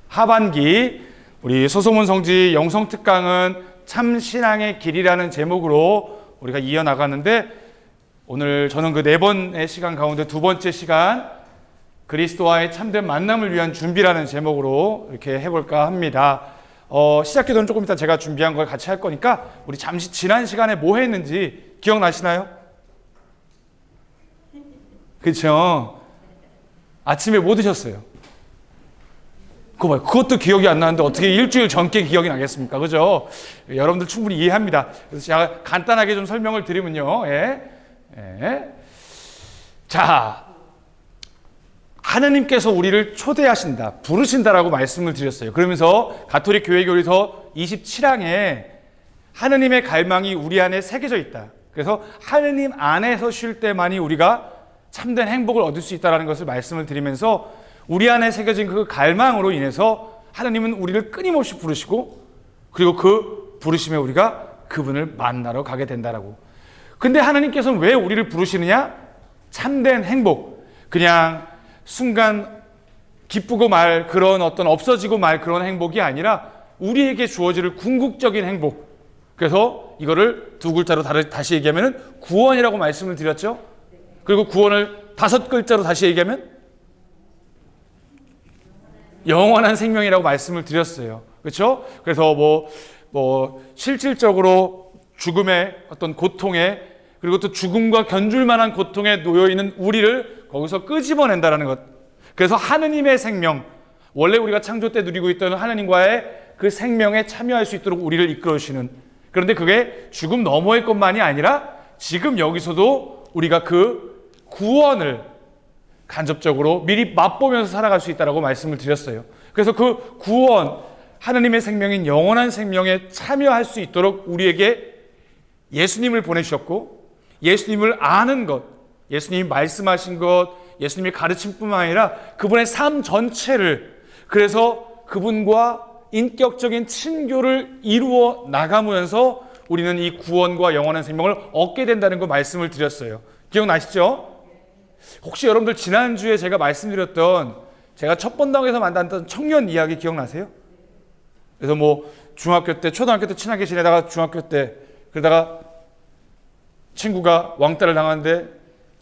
하반기 우리 소소문 성지 영성특강은 참 신앙의 길이라는 제목으로 우리가 이어나가는데, 오늘 저는 그 4번의 시간 가운데 2번째 시간, 그리스도와의 참된 만남을 위한 준비라는 제목으로 이렇게 해볼까 합니다. 시작기도는 조금 이따 제가 준비한 걸 같이 할 거니까 우리 잠시 지난 시간에 뭐 했는지 기억나시나요? 그렇죠? 아침에 뭐 드셨어요? 그것도 기억이 안 나는데 어떻게 일주일 전께 기억이 나겠습니까? 그죠? 여러분들 충분히 이해합니다. 그래서 제가 간단하게 좀 설명을 드리면요. 자, 하느님께서 우리를 초대하신다, 부르신다라고 말씀을 드렸어요. 그러면서 가톨릭 교회교리서 27항에 하느님의 갈망이 우리 안에 새겨져 있다. 그래서 하느님 안에서 쉴 때만이 우리가 참된 행복을 얻을 수 있다는 것을 말씀을 드리면서, 우리 안에 새겨진 그 갈망으로 인해서 하나님은 우리를 끊임없이 부르시고, 그리고 그 부르심에 우리가 그분을 만나러 가게 된다라고. 근데 하나님께서는 왜 우리를 부르시느냐? 참된 행복, 그냥 순간 기쁘고 말 그런 어떤 없어지고 말 그런 행복이 아니라 우리에게 주어질 궁극적인 행복. 그래서 이거를 2글자로 다시 얘기하면 구원이라고 말씀을 드렸죠. 그리고 구원을 5글자로 다시 얘기하면 영원한 생명이라고 말씀을 드렸어요. 그렇죠? 그래서 뭐 실질적으로 죽음의 어떤 고통에, 그리고 또 죽음과 견줄 만한 고통에 놓여 있는 우리를 거기서 끄집어낸다라는 것. 그래서 하느님의 생명, 원래 우리가 창조 때 누리고 있던 하느님과의 그 생명에 참여할 수 있도록 우리를 이끌어 주시는. 그런데 그게 죽음 너머의 것만이 아니라 지금 여기서도 우리가 그 구원을 간접적으로 미리 맛보면서 살아갈 수 있다고 말씀을 드렸어요. 그래서 그 구원, 하느님의 생명인 영원한 생명에 참여할 수 있도록 우리에게 예수님을 보내주셨고, 예수님을 아는 것, 예수님이 말씀하신 것, 예수님의 가르침뿐만 아니라 그분의 삶 전체를, 그래서 그분과 인격적인 친교를 이루어 나가면서 우리는 이 구원과 영원한 생명을 얻게 된다는 거 말씀을 드렸어요. 기억나시죠? 혹시 여러분들 지난주에 제가 말씀드렸던, 제가 첫 번당에서 만났던 청년 이야기 기억나세요? 그래서 뭐 중학교 때, 초등학교 때 친하게 지내다가 중학교 때 그러다가 친구가 왕따를 당하는데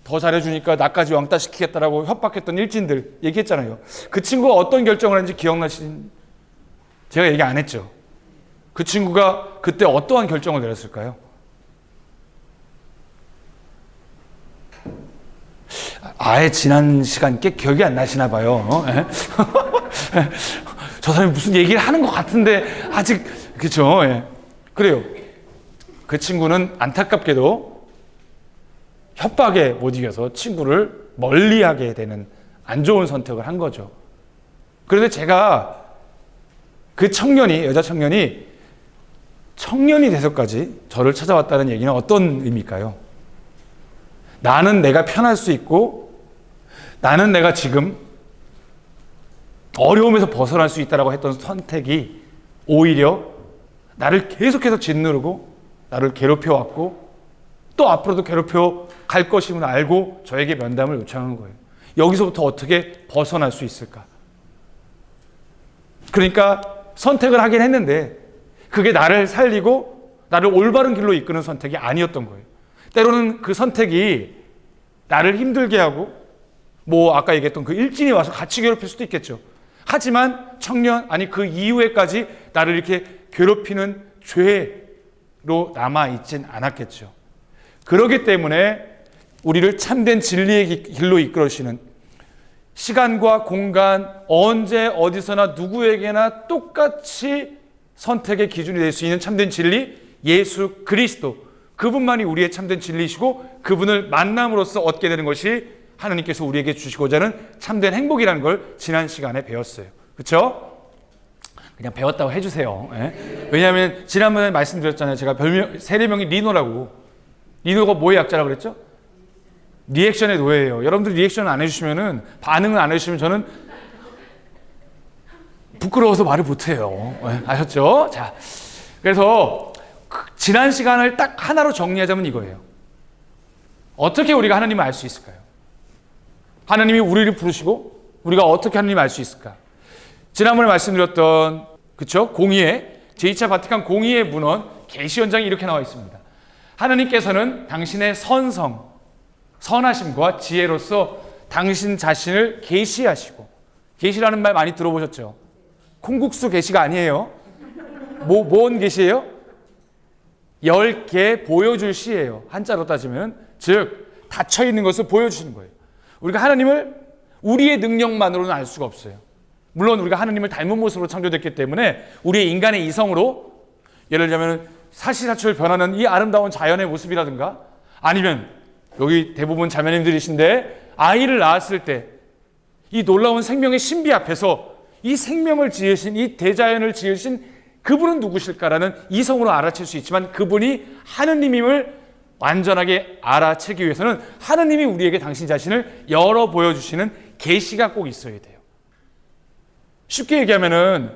더 잘해주니까 나까지 왕따 시키겠다라고 협박했던 일진들 얘기했잖아요. 그 친구가 어떤 결정을 했는지 기억나시는? 제가 얘기 안 했죠. 그 친구가 그때 어떠한 결정을 내렸을까요? 아예 지난 시간 꽤 기억이 안 나시나 봐요. 저 사람이 무슨 얘기를 하는 것 같은데 아직, 그렇죠? 그래요. 그 친구는 안타깝게도 협박에 못 이겨서 친구를 멀리하게 되는 안 좋은 선택을 한 거죠. 그런데 제가 그 청년이, 여자 청년이 청년이 돼서까지 저를 찾아왔다는 얘기는 어떤 의미일까요? 나는 내가 편할 수 있고, 나는 내가 지금 어려움에서 벗어날 수 있다고 했던 선택이 오히려 나를 계속해서 짓누르고 나를 괴롭혀왔고 또 앞으로도 괴롭혀 갈 것임을 알고 저에게 면담을 요청한 거예요. 여기서부터 어떻게 벗어날 수 있을까? 그러니까 선택을 하긴 했는데 그게 나를 살리고 나를 올바른 길로 이끄는 선택이 아니었던 거예요. 때로는 그 선택이 나를 힘들게 하고, 뭐 아까 얘기했던 그 일진이 와서 같이 괴롭힐 수도 있겠죠. 하지만 그 이후에까지 나를 이렇게 괴롭히는 죄로 남아있진 않았겠죠. 그렇기 때문에 우리를 참된 진리의 길로 이끌어주시는, 시간과 공간, 언제 어디서나 누구에게나 똑같이 선택의 기준이 될 수 있는 참된 진리, 예수 그리스도, 그분만이 우리의 참된 진리이시고 그분을 만남으로써 얻게 되는 것이 하나님께서 우리에게 주시고자 하는 참된 행복이라는 걸 지난 시간에 배웠어요. 그렇죠? 그냥 배웠다고 해주세요. 왜냐하면 지난번에 말씀드렸잖아요. 제가 별명, 세례명이 리노라고. 리노가 뭐의 약자라고 그랬죠? 리액션의 노예예요. 여러분들 리액션을 안 해주시면은, 반응을 안 해주시면 저는 부끄러워서 말을 못해요. 아셨죠? 자, 그래서 지난 시간을 딱 하나로 정리하자면 이거예요. 어떻게 우리가 하나님을 알 수 있을까요? 하나님이 우리를 부르시고 우리가 어떻게 하나님을 알 수 있을까? 지난번에 말씀드렸던 그쵸? 공의회, 제2차 바티칸 공의회 문헌 계시 연장이 이렇게 나와 있습니다. 하나님께서는 당신의 선성, 선하심과 지혜로서 당신 자신을 계시하시고, 계시라는 말 많이 들어보셨죠? 콩국수 계시가 아니에요. 뭔 계시예요? 10개 보여줄 시예요. 한자로 따지면. 즉 닫혀있는 것을 보여주시는 거예요. 우리가 하나님을 우리의 능력만으로는 알 수가 없어요. 물론 우리가 하나님을 닮은 모습으로 창조됐기 때문에 우리의 인간의 이성으로, 예를 들자면 사시사철 변하는 이 아름다운 자연의 모습이라든가, 아니면 여기 대부분 자매님들이신데 아이를 낳았을 때 이 놀라운 생명의 신비 앞에서 이 생명을 지으신, 이 대자연을 지으신 그분은 누구실까라는 이성으로 알아챌 수 있지만, 그분이 하느님임을 완전하게 알아채기 위해서는 하느님이 우리에게 당신 자신을 열어 보여주시는 계시가 꼭 있어야 돼요. 쉽게 얘기하면은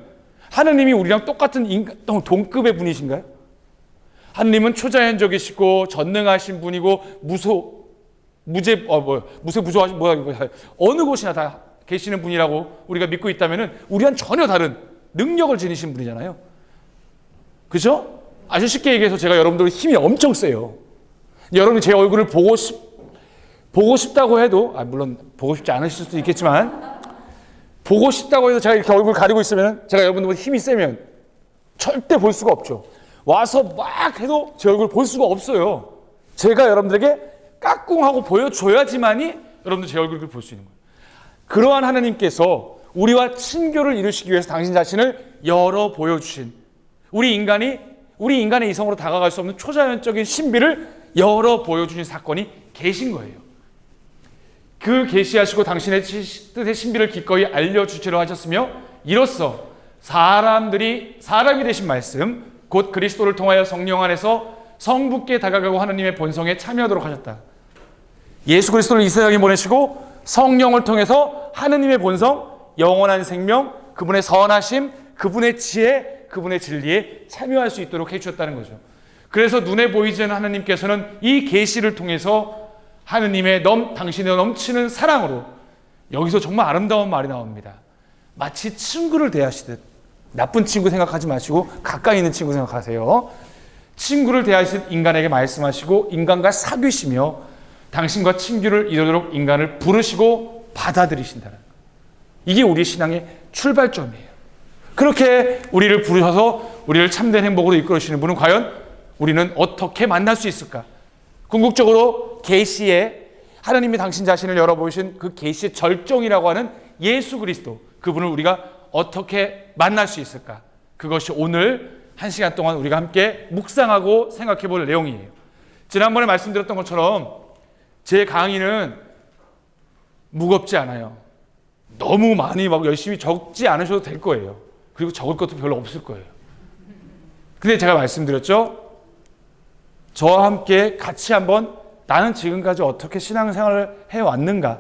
하느님이 우리랑 똑같은 동급의 분이신가요? 하느님은 초자연적이시고 전능하신 분이고 무소부조하신 어느 곳이나 다 계시는 분이라고 우리가 믿고 있다면은 우리와는 전혀 다른 능력을 지니신 분이잖아요. 그죠? 아주 쉽게 얘기해서 제가 여러분들 힘이 엄청 세요. 여러분이 제 얼굴을 보고 싶다고 해도, 물론 보고 싶지 않으실 수도 있겠지만, 보고 싶다고 해서 제가 이렇게 얼굴 가리고 있으면, 제가 여러분들보다 힘이 세면 절대 볼 수가 없죠. 와서 막 해도 제 얼굴 볼 수가 없어요. 제가 여러분들에게 까꿍하고 보여줘야지만이 여러분들 제 얼굴을 볼 수 있는 거예요. 그러한 하나님께서 우리와 친교를 이루시기 위해서 당신 자신을 열어 보여주신, 우리 인간의 이성으로 다가갈 수 없는 초자연적인 신비를 열어 보여주신 사건이 계신 거예요. 그 계시하시고 당신의 뜻의 신비를 기꺼이 알려주시려 하셨으며, 이로써 사람이 되신 말씀, 곧 그리스도를 통하여 성령 안에서 성부께 다가가고 하나님의 본성에 참여하도록 하셨다. 예수 그리스도를 이 세상에 보내시고 성령을 통해서 하느님의 본성, 영원한 생명, 그분의 선하심, 그분의 지혜, 그분의 진리에 참여할 수 있도록 해주셨다는 거죠. 그래서 눈에 보이지 않는 하나님께서는 이 계시를 통해서 하느님의 당신의 넘치는 사랑으로, 여기서 정말 아름다운 말이 나옵니다. 마치 친구를 대하시듯, 나쁜 친구 생각하지 마시고 가까이 있는 친구 생각하세요. 친구를 대하시듯 인간에게 말씀하시고 인간과 사귀시며 당신과 친교를 이루도록 인간을 부르시고 받아들이신다는, 이게 우리 신앙의 출발점이에요. 그렇게 우리를 부르셔서 우리를 참된 행복으로 이끌으시는 분은 과연 우리는 어떻게 만날 수 있을까? 궁극적으로 계시에 하나님이 당신 자신을 열어보이신 그 계시의 절정이라고 하는 예수 그리스도, 그분을 우리가 어떻게 만날 수 있을까? 그것이 오늘 1시간 동안 우리가 함께 묵상하고 생각해 볼 내용이에요. 지난번에 말씀드렸던 것처럼 제 강의는 무겁지 않아요. 너무 많이 막 열심히 적지 않으셔도 될 거예요. 그리고 적을 것도 별로 없을 거예요. 근데 제가 말씀드렸죠? 저와 함께 같이 한번 나는 지금까지 어떻게 신앙생활을 해왔는가,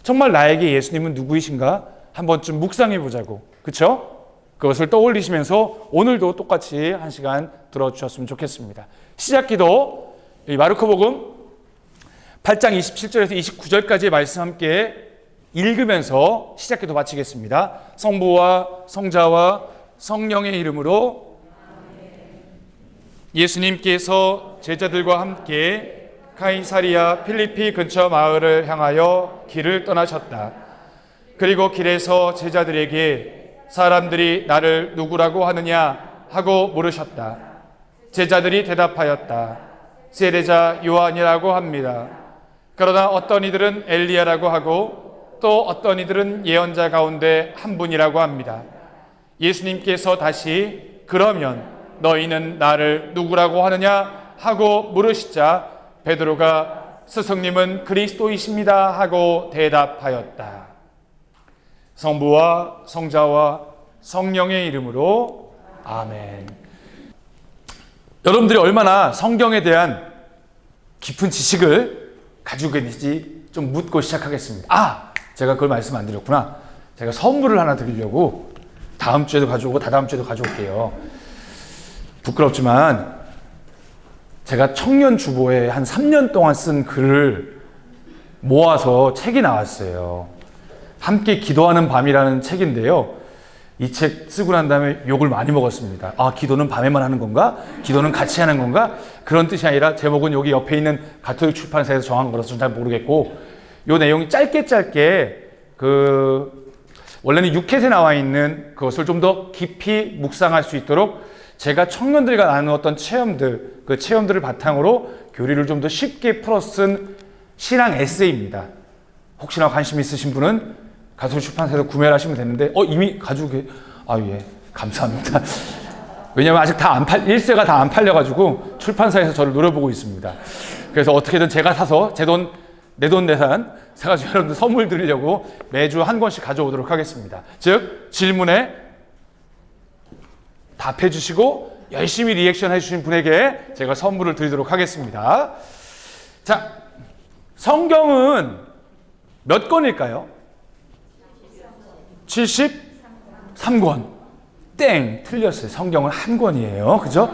정말 나에게 예수님은 누구이신가 한번쯤 묵상해 보자고, 그렇죠? 그것을 떠올리시면서 오늘도 똑같이 1시간 들어주셨으면 좋겠습니다. 시작기도 마르코복음 8장 27절에서 29절까지의 말씀 함께 읽으면서 시작기도 마치겠습니다. 성부와 성자와 성령의 이름으로. 예수님께서 제자들과 함께 카이사리아 필리피 근처 마을을 향하여 길을 떠나셨다. 그리고 길에서 제자들에게 사람들이 나를 누구라고 하느냐 하고 물으셨다. 제자들이 대답하였다. 세례자 요한이라고 합니다. 그러나 어떤 이들은 엘리야라고 하고 또 어떤 이들은 예언자 가운데 한 분이라고 합니다. 예수님께서 다시 그러면 너희는 나를 누구라고 하느냐 하고 물으시자 베드로가 스승님은 그리스도이십니다 하고 대답하였다. 성부와 성자와 성령의 이름으로 아멘. 여러분들이 얼마나 성경에 대한 깊은 지식을 가지고 계신지 좀 묻고 시작하겠습니다. 제가 그걸 말씀 안 드렸구나. 제가 선물을 하나 드리려고 다음 주에도 가져오고 다다음 주에도 가져올게요. 부끄럽지만 제가 청년 주보에 한 3년 동안 쓴 글을 모아서 책이 나왔어요. 함께 기도하는 밤이라는 책인데요. 이 책 쓰고 난 다음에 욕을 많이 먹었습니다. 아, 기도는 밤에만 하는 건가? 기도는 같이 하는 건가? 그런 뜻이 아니라 제목은 여기 옆에 있는 가톨릭 출판사에서 정한 거라서 잘 모르겠고, 요 내용이 짧게 원래는 6켓에 나와 있는 그것을 좀 더 깊이 묵상할 수 있도록 제가 청년들과 나누었던 체험들, 그 체험들을 바탕으로 교리를 좀 더 쉽게 풀어 쓴 신앙 에세이입니다. 혹시나 관심 있으신 분은 가톨릭 출판사에서 구매를 하시면 되는데, 이미 가지고 예, 감사합니다. 왜냐면 아직 다 안 1세가 다 안 팔려가지고 출판사에서 저를 노려보고 있습니다. 그래서 어떻게든 제가 사서 내돈 사가지고 여러분들 선물 드리려고 매주 한 권씩 가져오도록 하겠습니다. 즉, 질문에 답해 주시고 열심히 리액션 해주신 분에게 제가 선물을 드리도록 하겠습니다. 자, 성경은 몇 권일까요? 73권. 땡! 틀렸어요. 성경은 한 권이에요. 그죠?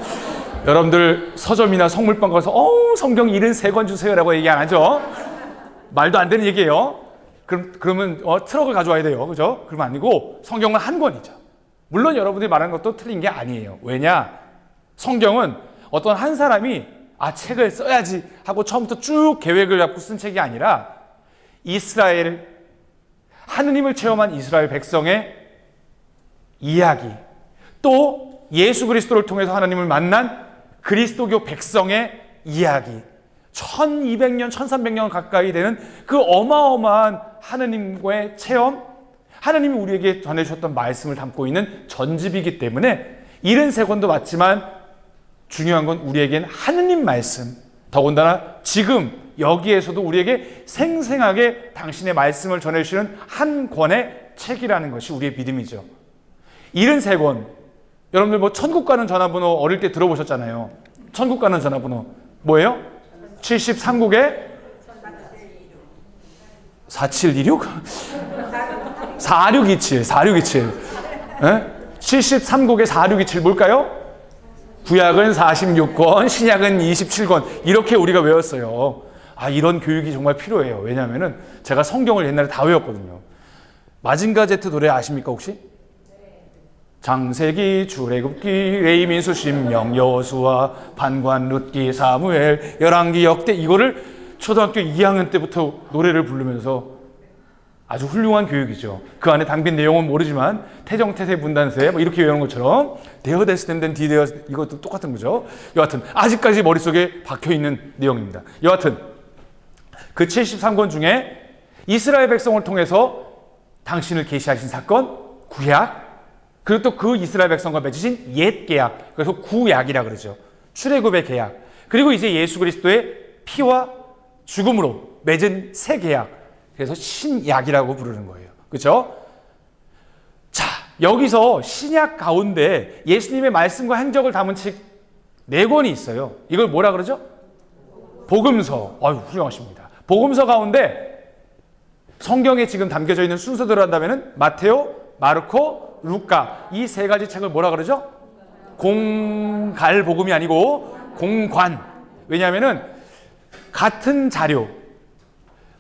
여러분들 서점이나 성물방 가서 성경 73권 주세요 라고 얘기 안 하죠? 말도 안 되는 얘기예요. 그러면 트럭을 가져와야 돼요. 그죠? 그러면 아니고 성경은 한 권이죠. 물론 여러분들이 말하는 것도 틀린 게 아니에요. 왜냐? 성경은 어떤 한 사람이 책을 써야지 하고 처음부터 쭉 계획을 잡고 쓴 책이 아니라 하느님을 체험한 이스라엘 백성의 이야기, 또 예수 그리스도를 통해서 하나님을 만난 그리스도교 백성의 이야기, 1200년, 1300년 가까이 되는 그 어마어마한 하느님과의 체험, 하느님이 우리에게 전해주셨던 말씀을 담고 있는 전집이기 때문에 73권도 맞지만 중요한 건 우리에겐 하느님 말씀, 더군다나 지금 여기에서도 우리에게 생생하게 당신의 말씀을 전해주시는 한 권의 책이라는 것이 우리의 믿음이죠. 73권. 여러분들 천국 가는 전화번호 어릴 때 들어보셨잖아요. 천국 가는 전화번호 뭐예요? 73국에 4726? 4627. 73국에 4627 뭘까요? 구약은 46권, 신약은 27권. 이렇게 우리가 외웠어요. 이런 교육이 정말 필요해요. 왜냐하면 제가 성경을 옛날에 다 외웠거든요. 마징가 제트 노래 아십니까 혹시? 장세기, 출애굽기, 레위민수, 신명, 여호수아, 판관, 룻기, 사무엘, 열왕기, 역대, 이거를 초등학교 2학년 때부터 노래를 부르면서 아주 훌륭한 교육이죠. 그 안에 담긴 내용은 모르지만 태정태세 분단세 이렇게 외우는 것처럼 데어데스텐덴 디데어, 이것도 똑같은 거죠. 여하튼 아직까지 머릿속에 박혀있는 내용입니다. 여하튼 그 73권 중에 이스라엘 백성을 통해서 당신을 계시하신 사건, 구약, 그리고 또 그 이스라엘 백성과 맺으신 옛 계약, 그래서 구약이라 그러죠. 출애굽의 계약, 그리고 이제 예수 그리스도의 피와 죽음으로 맺은 새 계약, 그래서 신약이라고 부르는 거예요. 그렇죠? 자, 여기서 신약 가운데 예수님의 말씀과 행적을 담은 책 4권이 있어요. 이걸 뭐라 그러죠? 복음서. 훌륭하십니다. 복음서 가운데 성경에 지금 담겨져 있는 순서대로 한다면 마테오, 마르코, 루카, 이 3가지 책을 뭐라 그러죠? 공갈 복음이 아니고 공관. 왜냐하면 같은 자료.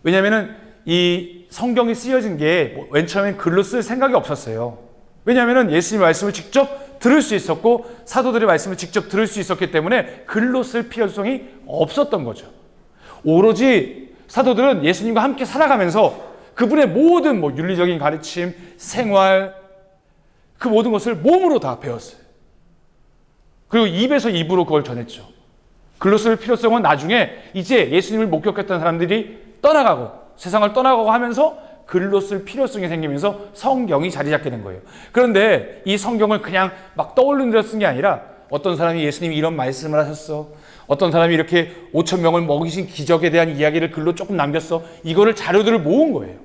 왜냐하면 이 성경이 쓰여진 게 맨 처음엔 글로 쓸 생각이 없었어요. 왜냐하면 예수님의 말씀을 직접 들을 수 있었고 사도들의 말씀을 직접 들을 수 있었기 때문에 글로 쓸 필요성이 없었던 거죠. 오로지 사도들은 예수님과 함께 살아가면서 그분의 모든 윤리적인 가르침, 생활, 그 모든 것을 몸으로 다 배웠어요. 그리고 입에서 입으로 그걸 전했죠. 글로 쓸 필요성은 나중에 이제 예수님을 목격했던 사람들이 떠나가고 세상을 떠나가고 하면서 글로 쓸 필요성이 생기면서 성경이 자리 잡게 된 거예요. 그런데 이 성경을 그냥 막 떠올리는 대로 쓴 게 아니라 어떤 사람이 예수님이 이런 말씀을 하셨어, 어떤 사람이 이렇게 5,000명을 먹이신 기적에 대한 이야기를 글로 조금 남겼어, 이거를 자료들을 모은 거예요.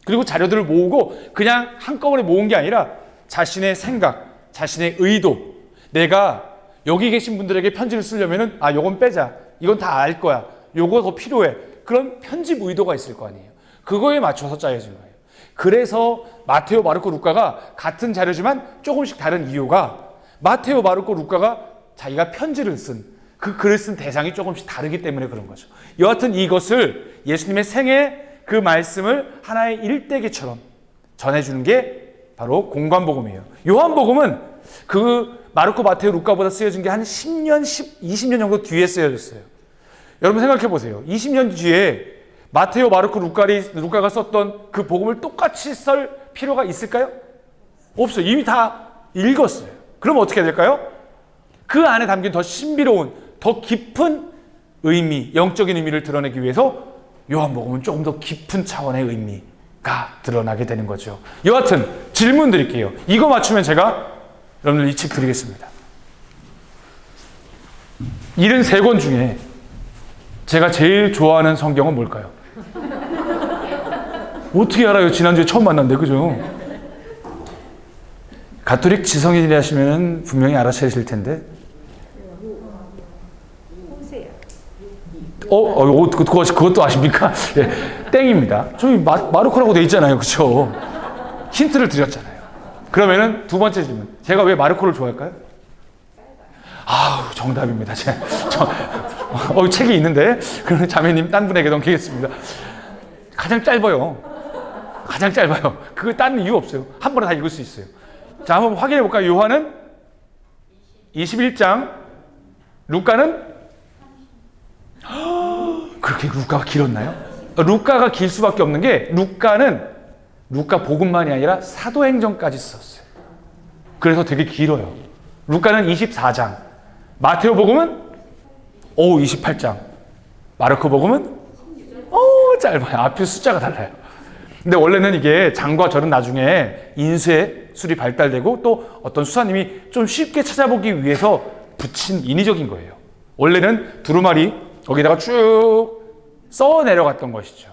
그리고 자료들을 모으고 그냥 한꺼번에 모은 게 아니라 자신의 생각, 자신의 의도, 내가 여기 계신 분들에게 편지를 쓰려면은 요건 빼자, 이건 다 알 거야, 요거 더 필요해, 그런 편집 의도가 있을 거 아니에요. 그거에 맞춰서 짜여진 거예요. 그래서 마테오, 마르코, 루카가 같은 자료지만 조금씩 다른 이유가 마테오, 마르코, 루카가 자기가 편지를 쓴 그 글을 쓴 대상이 조금씩 다르기 때문에 그런 거죠. 여하튼 이것을 예수님의 생애 그 말씀을 하나의 일대기처럼 전해주는 게 바로 공관복음이에요. 요한복음은 그 마르코, 마테오, 루카보다 쓰여진 게 한 10년, 20년 정도 뒤에 쓰여졌어요. 여러분 생각해 보세요. 20년 뒤에 마테오, 마르코, 루카가 썼던 그 복음을 똑같이 쓸 필요가 있을까요? 없어요. 이미 다 읽었어요. 그럼 어떻게 될까요? 그 안에 담긴 더 신비로운, 더 깊은 의미, 영적인 의미를 드러내기 위해서 요한복음은 조금 더 깊은 차원의 의미가 드러나게 되는 거죠. 여하튼 질문 드릴게요. 이거 맞추면 제가 여러분들 이 책 드리겠습니다. 73권 중에 제가 제일 좋아하는 성경은 뭘까요? 어떻게 알아요? 지난주에 처음 만났는데, 그죠? 가톨릭 지성인이라 하시면 분명히 알아채실 텐데. 그것도 아십니까? 예, 땡입니다. 저기 마르코라고 돼 있잖아요. 그쵸? 힌트를 드렸잖아요. 그러면은 두 번째 질문. 제가 왜 마르코를 좋아할까요? 아우, 정답입니다. 책이 있는데, 그러면 자매님 딴 분에게 넘기겠습니다. 가장 짧아요. 가장 짧아요. 그거 딴 이유 없어요. 한 번에 다 읽을 수 있어요. 자, 한번 확인해 볼까요? 요한은 21장, 루카는 그렇게 루카가 길었나요? 루카가 길 수밖에 없는 게 루카는 루카 복음만이 아니라 사도행전까지 썼어요. 그래서 되게 길어요. 루카는 24장, 마테오 복음은 28장, 마르코 복음은 짧아요. 앞에 숫자가 달라요. 근데 원래는 이게 장과 절은 나중에 인쇄술이 발달되고 또 어떤 수사님이 좀 쉽게 찾아보기 위해서 붙인 인위적인 거예요. 원래는 두루마리 거기다가 쭉 써 내려갔던 것이죠.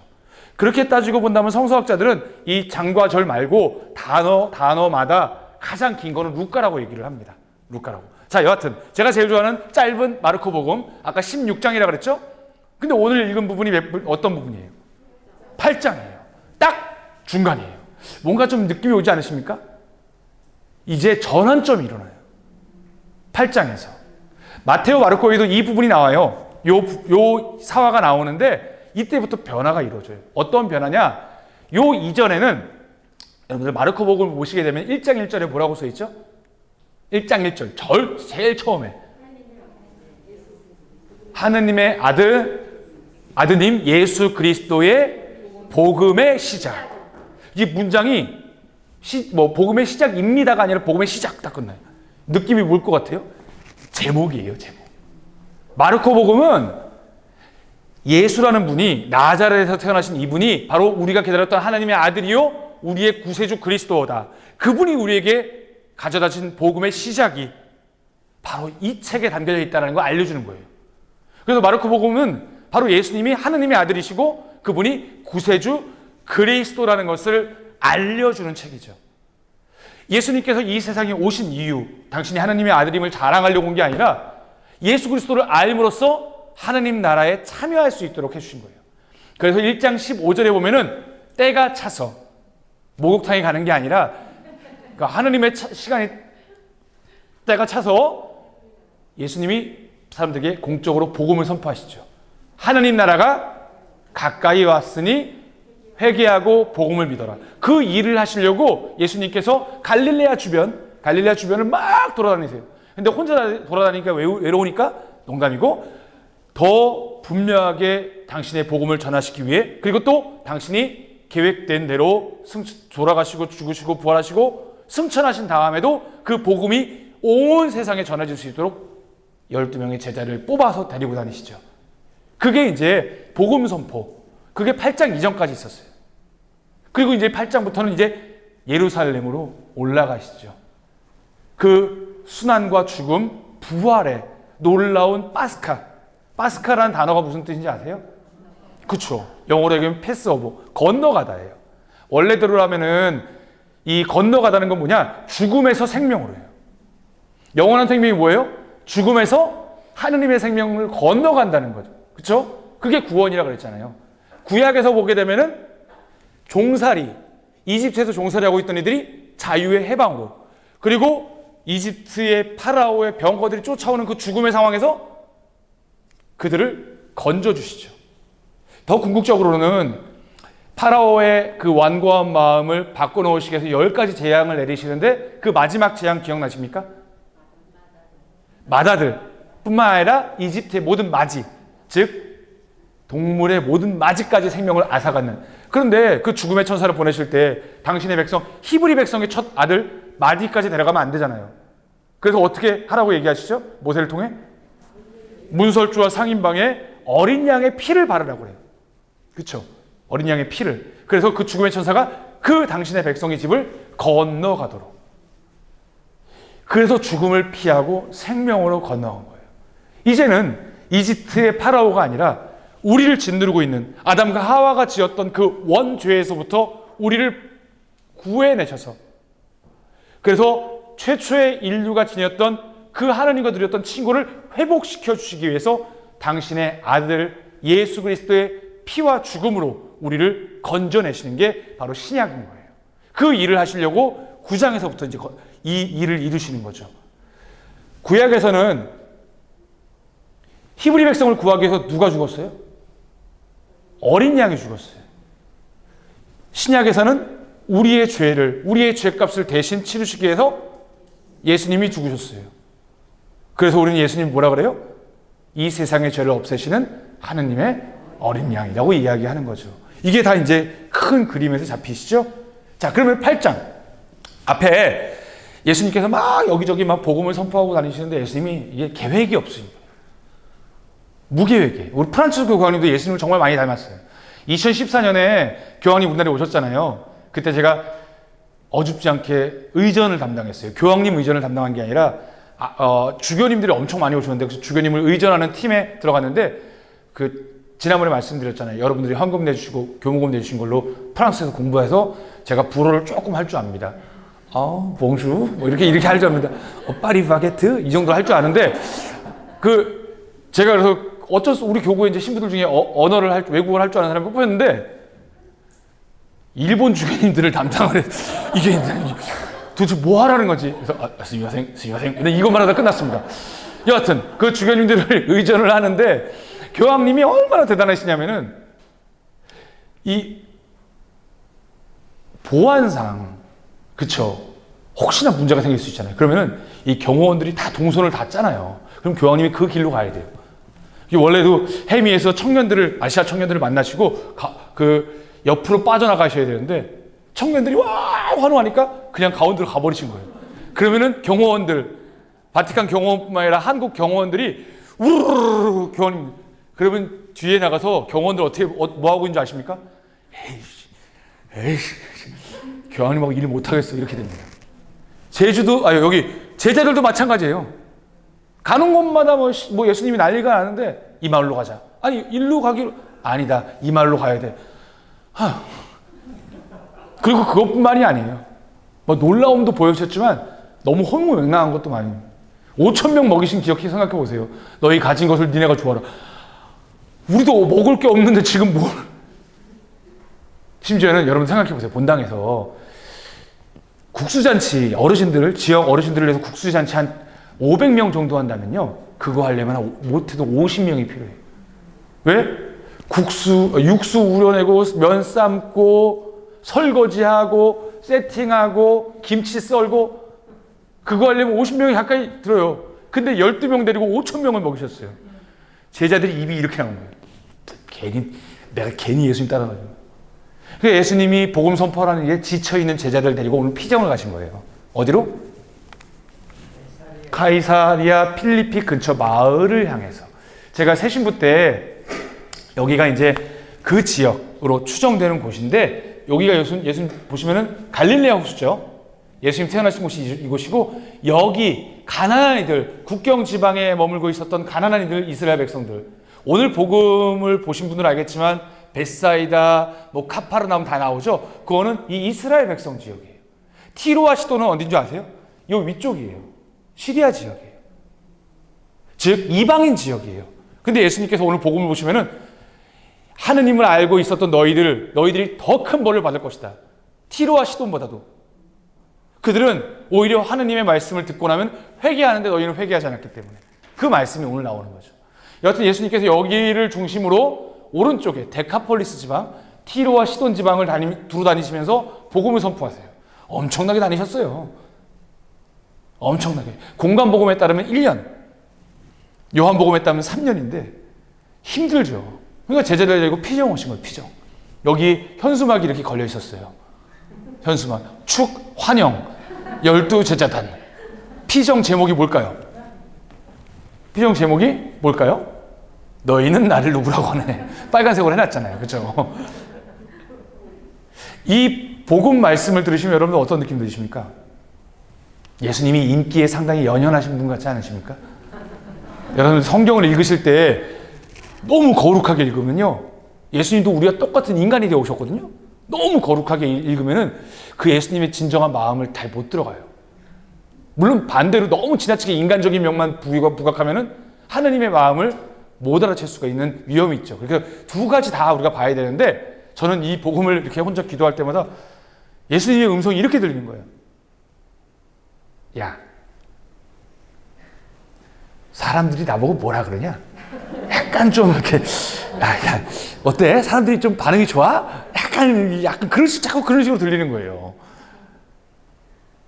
그렇게 따지고 본다면 성서학자들은 이 장과 절 말고 단어마다 가장 긴 거는 루카라고 얘기를 합니다. 루카라고. 자, 여하튼 제가 제일 좋아하는 짧은 마르코 복음, 아까 16장이라고 그랬죠? 근데 오늘 읽은 부분이 어떤 부분이에요? 8장이에요. 딱 중간이에요. 뭔가 좀 느낌이 오지 않으십니까? 이제 전환점이 일어나요. 8장에서. 마테오, 마르코에도 이 부분이 나와요. 요 사화가 나오는데 이때부터 변화가 이루어져요. 어떤 변화냐? 요 이전에는 여러분들 마르코 복음을 보시게 되면 1장 1절에 뭐라고 써 있죠? 1장 1절 제일 처음에 하느님의 아드님 예수 그리스도의 복음의 시작. 이 문장이 복음의 시작입니다가 아니라 복음의 시작 딱 끝나요. 느낌이 뭘 것 같아요? 제목이에요, 제목. 마르코 복음은 예수라는 분이 나자렛에서 태어나신 이분이 바로 우리가 기다렸던 하나님의 아들이요 우리의 구세주 그리스도다. 그분이 우리에게 가져다 준 복음의 시작이 바로 이 책에 담겨져 있다는 걸 알려주는 거예요. 그래서 마르코 복음은 바로 예수님이 하나님의 아들이시고 그분이 구세주 그리스도라는 것을 알려주는 책이죠. 예수님께서 이 세상에 오신 이유, 당신이 하나님의 아들임을 자랑하려고 온 게 아니라 예수 그리스도를 알므로써 하나님 나라에 참여할 수 있도록 해주신 거예요. 그래서 1장 15절에 보면은 때가 차서 목욕탕에 가는 게 아니라 그러니까 하나님의 시간이 때가 차서 예수님이 사람들에게 공적으로 복음을 선포하시죠. 하나님 나라가 가까이 왔으니 회개하고 복음을 믿어라. 그 일을 하시려고 예수님께서 갈릴레아 주변을 막 돌아다니세요. 근데 혼자 돌아다니니까 외로우니까 농담이고 더 분명하게 당신의 복음을 전하시기 위해 그리고 또 당신이 계획된 대로 돌아가시고 죽으시고 부활하시고 승천하신 다음에도 그 복음이 온 세상에 전해질 수 있도록 12명의 제자를 뽑아서 데리고 다니시죠. 그게 이제 복음 선포. 그게 8장 이전까지 있었어요. 그리고 이제 8장부터는 이제 예루살렘으로 올라가시죠. 그 순환과 죽음, 부활의 놀라운 파스카. 파스카라는 단어가 무슨 뜻인지 아세요? 그렇죠. 영어로 얘기하면 패스오버, 건너가다예요. 원래대로 하면은 이 건너가다는 건 뭐냐? 죽음에서 생명으로 해요. 영원한 생명이 뭐예요? 죽음에서 하느님의 생명을 건너간다는 거죠. 그렇죠? 그게 구원이라고 그랬잖아요. 구약에서 보게 되면은 종살이, 이집트에서 종살이하고 있던 이들이 자유의 해방으로, 그리고 이집트의 파라오의 병거들이 쫓아오는 그 죽음의 상황에서 그들을 건져주시죠. 더 궁극적으로는 파라오의 그 완고한 마음을 바꿔놓으시기 위해서 10가지 재앙을 내리시는데 그 마지막 재앙 기억나십니까? 마다들 뿐만 아니라 이집트의 모든 마지, 즉 동물의 모든 마지까지 생명을 앗아가는. 그런데 그 죽음의 천사를 보내실 때 당신의 백성 히브리 백성의 첫 아들 마디까지 데려가면 안 되잖아요. 그래서 어떻게 하라고 얘기하시죠? 모세를 통해 문설주와 상인방에 어린 양의 피를 바르라고 그래요. 그렇죠? 어린 양의 피를. 그래서 그 죽음의 천사가 그 당신의 백성의 집을 건너가도록. 그래서 죽음을 피하고 생명으로 건너온 거예요. 이제는 이집트의 파라오가 아니라 우리를 짓누르고 있는 아담과 하와가 지었던 그 원죄에서부터 우리를 구해내셔서, 그래서 최초의 인류가 지녔던 그 하나님과 누렸던 친구를 회복시켜 주시기 위해서 당신의 아들 예수 그리스도의 피와 죽음으로 우리를 건져내시는 게 바로 신약인 거예요. 그 일을 하시려고 9장에서부터 이제 이 일을 이루시는 거죠. 구약에서는 히브리 백성을 구하기 위해서 누가 죽었어요? 어린 양이 죽었어요. 신약에서는 우리의 죄를, 우리의 죄값을 대신 치르시기 위해서 예수님이 죽으셨어요. 그래서 우리는 예수님 뭐라 그래요? 이 세상의 죄를 없애시는 하느님의 어린 양이라고 이야기하는 거죠. 이게 다 이제 큰 그림에서 잡히시죠? 자, 그러면 8장 앞에 예수님께서 막 여기저기 막 복음을 선포하고 다니시는데 예수님이 이게 계획이 없습니다. 무계획이에요. 우리 프란치스코 교황님도 예수님을 정말 많이 닮았어요. 2014년에 교황님 우리나라에 오셨잖아요. 그때 제가 어줍지 않게 의전을 담당했어요. 교황님 의전을 담당한 게 아니라 주교님들이 엄청 많이 오셨는데 그래서 주교님을 의전하는 팀에 들어갔는데 지난번에 말씀드렸잖아요. 여러분들이 헌금 내주시고 교무금 내주신 걸로 프랑스에서 공부해서 제가 불어를 조금 할 줄 압니다. 봉슈 뭐 이렇게 할 줄 압니다. 파리 바게트 이 정도 할 줄 아는데 제가 그래서 어쩔 수 우리 교구에 이제 신부들 중에 언어를 외국어를 할 줄 아는 사람이 뽑혔는데 일본 주교님들을 담당을 해서 이게 도대체 뭐 하라는 거지? 그래서 스미마생 근데 이것만 하다 끝났습니다. 여하튼 그 주교님들을 의전을 하는데 교황님이 얼마나 대단하시냐면은 이 보안상 그쵸? 혹시나 문제가 생길 수 있잖아요. 그러면은 이 경호원들이 다 동선을 다 짜놔요. 그럼 교황님이 그 길로 가야 돼요. 원래도 해미에서 아시아 청년들을 만나시고 옆으로 빠져나가셔야 되는데 청년들이 와 환호하니까 그냥 가운데로 가버리신 거예요. 그러면은 경호원들, 바티칸 경호원뿐만 아니라 한국 경호원들이 우르르르 교황님, 그러면 뒤에 나가서 경호원들 뭐 하고 있는 줄 아십니까? 에이씨 교황님하고 일 못하겠어 이렇게 됩니다. 여기 제자들도 마찬가지예요. 가는 곳마다 뭐 예수님이 난리가 나는데 이 마을로 가자. 아니 일로 가기로 아니다. 이 마을로 가야 돼. 그리고 그것뿐만이 아니에요. 뭐 놀라움도 보여주셨지만 너무 허무맹랑한 것도 많이. 5,000명 먹이신 기억 생각해 보세요. 너희 가진 것을 니네가 주어라. 우리도 먹을 게 없는데 지금 뭘? 심지어는 여러분 생각해 보세요. 본당에서 국수잔치 지역 어르신들을 위해서 국수잔치 한 500명 정도 한다면요. 그거 하려면 못해도 50명이 필요해요. 왜? 육수 우려내고 면 삶고 설거지하고 세팅하고 김치 썰고 그거 하려면 50명이 가까이 들어요. 근데 12명 데리고 5,000명을 먹이셨어요. 제자들이 입이 이렇게 나온 거예요. 내가 괜히 예수님 따라가지고. 그래서 예수님이 복음 선포하는 일에 지쳐있는 제자들 데리고 오늘 피정을 가신 거예요. 어디로? 카이사리아 필리피 근처 마을을 향해서. 제가 새신부 때 여기가 이제 그 지역으로 추정되는 곳인데 여기가 예수님 보시면은 갈릴레아 호수죠. 예수님 태어나신 곳이 이곳이고 여기 가나안 이들, 국경 지방에 머물고 있었던 가나안 이들, 이스라엘 백성들. 오늘 복음을 보신 분들은 알겠지만 베사이다, 카파르나움 다 나오죠. 그거는 이 이스라엘 백성 지역이에요. 티로와 시도는 어딘 줄 아세요? 요 위쪽이에요. 시리아 지역이에요. 즉 이방인 지역이에요. 근데 예수님께서 오늘 복음을 보시면은 하느님을 알고 있었던 너희들이 더 큰 벌을 받을 것이다. 티로와 시돈보다도. 그들은 오히려 하느님의 말씀을 듣고 나면 회개하는데 너희는 회개하지 않았기 때문에. 그 말씀이 오늘 나오는 거죠. 여하튼 예수님께서 여기를 중심으로 오른쪽에 데카폴리스 지방, 티로와 시돈 지방을 두루 다니시면서 복음을 선포하세요. 엄청나게 다니셨어요. 엄청나게. 공간복음에 따르면 1년, 요한복음에 따르면 3년인데 힘들죠. 그러니까 제자들 데리고 피정 오신 거예요. 피정. 여기 현수막이 이렇게 걸려 있었어요. 현수막. 축, 환영, 12제자단. 피정 제목이 뭘까요? 피정 제목이 뭘까요? 너희는 나를 누구라고 하네. 빨간색으로 해놨잖아요. 그렇죠? 이 복음 말씀을 들으시면 여러분들 어떤 느낌 드십니까? 예수님이 인기에 상당히 연연하신 분 같지 않으십니까? 여러분 성경을 읽으실 때 너무 거룩하게 읽으면요, 예수님도 우리가 똑같은 인간이 되어 오셨거든요. 너무 거룩하게 읽으면은 그 예수님의 진정한 마음을 잘 못 들어가요. 물론 반대로 너무 지나치게 인간적인 면만 부각하면은 하느님의 마음을 못 알아챌 수가 있는 위험이 있죠. 그러니까 두 가지 다 우리가 봐야 되는데, 저는 이 복음을 이렇게 혼자 기도할 때마다 예수님의 음성이 이렇게 들리는 거예요. 야, 사람들이 나보고 뭐라 그러냐? 약간 좀 이렇게, 야, 어때? 사람들이 좀 반응이 좋아? 약간 자꾸 그런 식으로 들리는 거예요.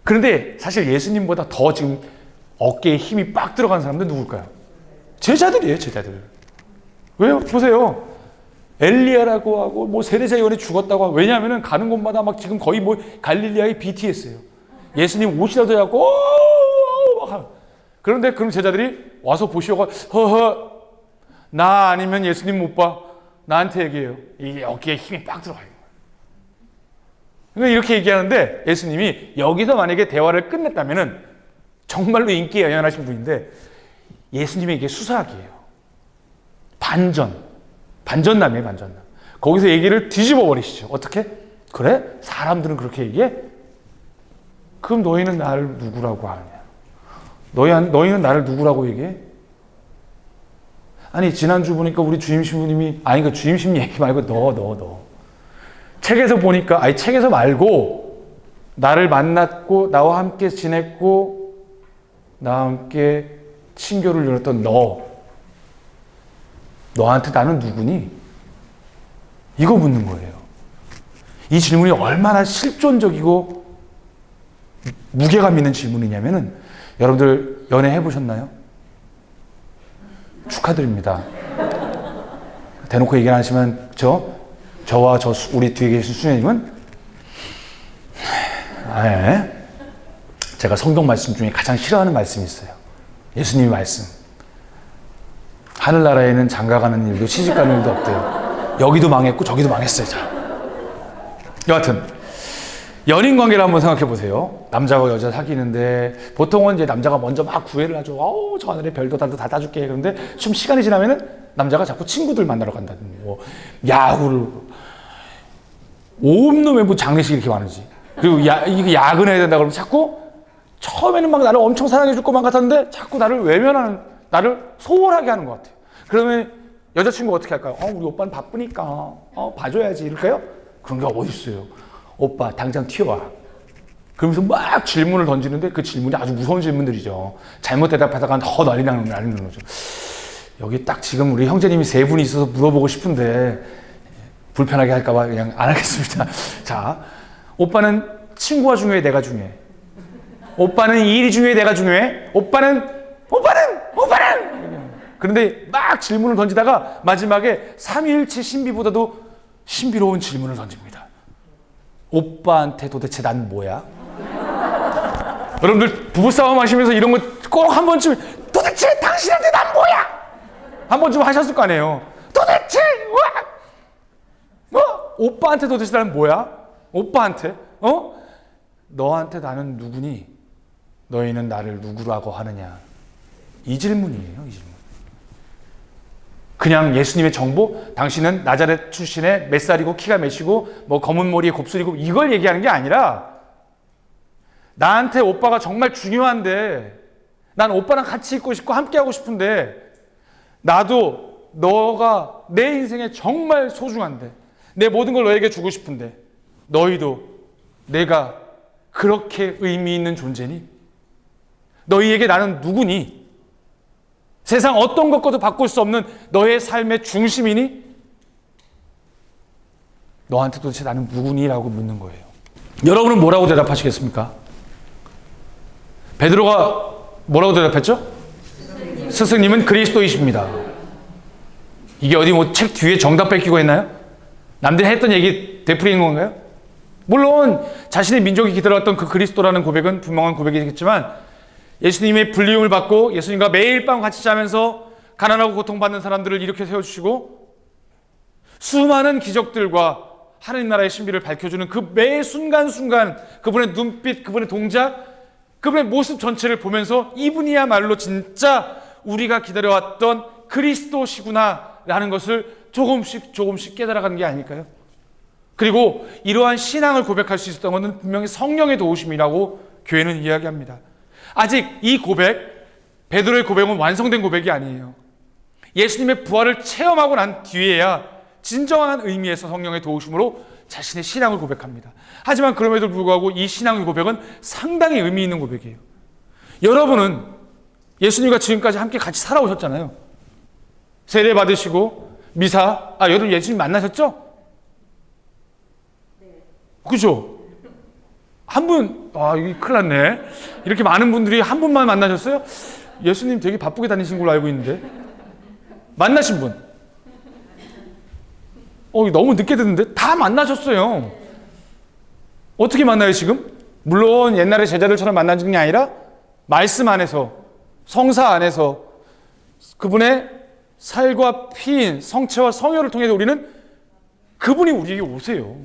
그런데 사실 예수님보다 더 지금 어깨에 힘이 빡 들어간 사람들 누굴까요? 제자들이에요, 제자들. 왜요? 보세요. 엘리야라고 하고, 뭐 세례자 요한이 죽었다고 하고, 왜냐하면 가는 곳마다 막 지금 거의 뭐 갈릴리아의 BTS예요. 예수님 옷이라도 잡고, 그런데 그럼 제자들이 와서 보시오가, 허허, 나 아니면 예수님 못 봐. 나한테 얘기해요. 이게 어깨에 힘이 빡 들어가요. 그러니까 이렇게 얘기하는데, 예수님이 여기서 만약에 대화를 끝냈다면은 정말로 인기에 연연하신 분인데, 예수님의 이게 수사학이에요. 반전남이에요, 반전남. 거기서 얘기를 뒤집어 버리시죠. 어떻게? 그래? 사람들은 그렇게 얘기해? 그럼 너희는 나를 누구라고 하느냐? 너희는 나를 누구라고 얘기해? 아니, 지난주 보니까 우리 주임 신부님이, 그 주임 신부 얘기 말고 너. 책에서 보니까, 책에서 말고, 나를 만났고, 나와 함께 지냈고, 나와 함께 친교를 이뤘던 너한테 나는 누구니? 이거 묻는 거예요. 이 질문이 얼마나 실존적이고 무게감 있는 질문이냐면은, 여러분들 연애 해보셨나요? 축하드립니다. 대놓고 얘기 안 하시면 저와 우리 뒤에 계신 수녀님은 제가 성경 말씀 중에 가장 싫어하는 말씀이 있어요. 예수님의 말씀. 하늘나라에는 장가가는 일도 시집가는 일도 없대요. 여기도 망했고 저기도 망했어요. 자, 여하튼 연인 관계를 한번 생각해 보세요. 남자와 여자 사귀는데 보통은 이제 남자가 먼저 막 구애를 하죠. 저 하늘에 별도 달도 다 따줄게. 그런데 좀 시간이 지나면은 남자가 자꾸 친구들 만나러 간다든지, 뭐 야구를, 옴놈의 뭐 장례식이 이렇게 많은지, 그리고 이게 야근해야 된다 그러면 자꾸, 처음에는 막 나를 엄청 사랑해 줄 것만 같았는데 자꾸 나를 외면하는, 나를 소홀하게 하는 것 같아요. 그러면 여자친구가 어떻게 할까요? 우리 오빠는 바쁘니까 봐줘야지 이럴까요? 그런 게 어디 있어요. 오빠 당장 튀어와. 그러면서 막 질문을 던지는데 그 질문이 아주 무서운 질문들이죠. 잘못 대답하다가 더 난리 나는 거죠. 여기 딱 지금 우리 형제님이 세 분이 있어서 물어보고 싶은데 불편하게 할까봐 그냥 안 하겠습니다. 자, 오빠는 친구가 중요해, 내가 중요해? 오빠는 일이 중요해, 내가 중요해? 오빠는 그런데 막 질문을 던지다가 마지막에 삼위일체 신비보다도 신비로운 질문을 던집니다. 오빠한테 도대체 난 뭐야? 여러분들 부부싸움 하시면서 이런 거 꼭 한 번쯤, 도대체 당신한테 난 뭐야? 한 번쯤 하셨을 거 아니에요. 도대체 오빠한테 도대체 나는 뭐야? 오빠한테? 너한테 나는 누구니? 너희는 나를 누구라고 하느냐? 이 질문이에요, 이 질문. 그냥 예수님의 정보, 당신은 나자렛 출신의 몇 살이고 키가 몇이고 뭐 검은 머리에 곱슬이고 이걸 얘기하는 게 아니라, 나한테 오빠가 정말 중요한데, 난 오빠랑 같이 있고 싶고 함께 하고 싶은데, 나도 너가 내 인생에 정말 소중한데, 내 모든 걸 너에게 주고 싶은데, 너희도 내가 그렇게 의미 있는 존재니? 너희에게 나는 누구니? 세상 어떤 것과도 바꿀 수 없는 너의 삶의 중심이니? 너한테 도대체 나는 누구니? 라고 묻는 거예요. 여러분은 뭐라고 대답하시겠습니까? 베드로가 뭐라고 대답했죠? 스승님은 그리스도이십니다. 이게 어디 뭐 책 뒤에 정답 뺏기고 했나요? 남들이 했던 얘기 되풀이인 건가요? 물론 자신의 민족이 기다렸던 그 그리스도라는 고백은 분명한 고백이겠지만, 예수님의 불리움을 받고 예수님과 매일 밤 같이 자면서 가난하고 고통받는 사람들을 일으켜 세워주시고 수많은 기적들과 하나님 나라의 신비를 밝혀주는 그 매 순간순간 그분의 눈빛, 그분의 동작, 그분의 모습 전체를 보면서 이분이야말로 진짜 우리가 기다려왔던 그리스도시구나 라는 것을 조금씩 깨달아가는 게 아닐까요? 그리고 이러한 신앙을 고백할 수 있었던 것은 분명히 성령의 도우심이라고 교회는 이야기합니다. 아직 이 고백, 베드로의 고백은 완성된 고백이 아니에요. 예수님의 부활을 체험하고 난 뒤에야 진정한 의미에서 성령의 도우심으로 자신의 신앙을 고백합니다. 하지만 그럼에도 불구하고 이 신앙의 고백은 상당히 의미 있는 고백이에요. 여러분은 예수님과 지금까지 함께 같이 살아오셨잖아요. 세례 받으시고 여러분 예수님 만나셨죠? 그죠? 한 분, 이게 큰일 났네. 이렇게 많은 분들이 한 분만 만나셨어요? 예수님 되게 바쁘게 다니신 걸로 알고 있는데. 만나신 분. 너무 늦게 듣는데? 다 만나셨어요. 어떻게 만나요, 지금? 물론 옛날에 제자들처럼 만난 게 아니라 말씀 안에서, 성사 안에서 그분의 살과 피인 성체와 성혈을 통해서 우리는 그분이 우리에게 오세요.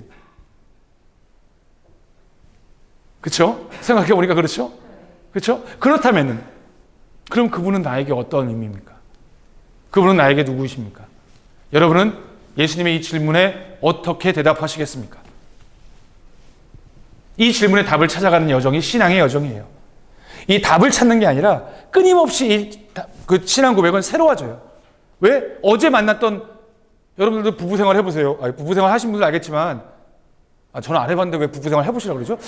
그렇죠? 생각해 보니까 그렇죠? 그렇죠? 그렇다면은 그럼 그분은 나에게 어떤 의미입니까? 그분은 나에게 누구이십니까? 여러분은 예수님의 이 질문에 어떻게 대답하시겠습니까? 이 질문의 답을 찾아가는 여정이 신앙의 여정이에요. 이 답을 찾는 게 아니라 끊임없이 그 신앙 고백은 새로워져요. 왜? 어제 만났던 여러분들도 부부 생활 해보세요. 부부 생활 하신 분들 알겠지만, 저는 안 해봤는데 왜 부부 생활 해보시라고 그러죠?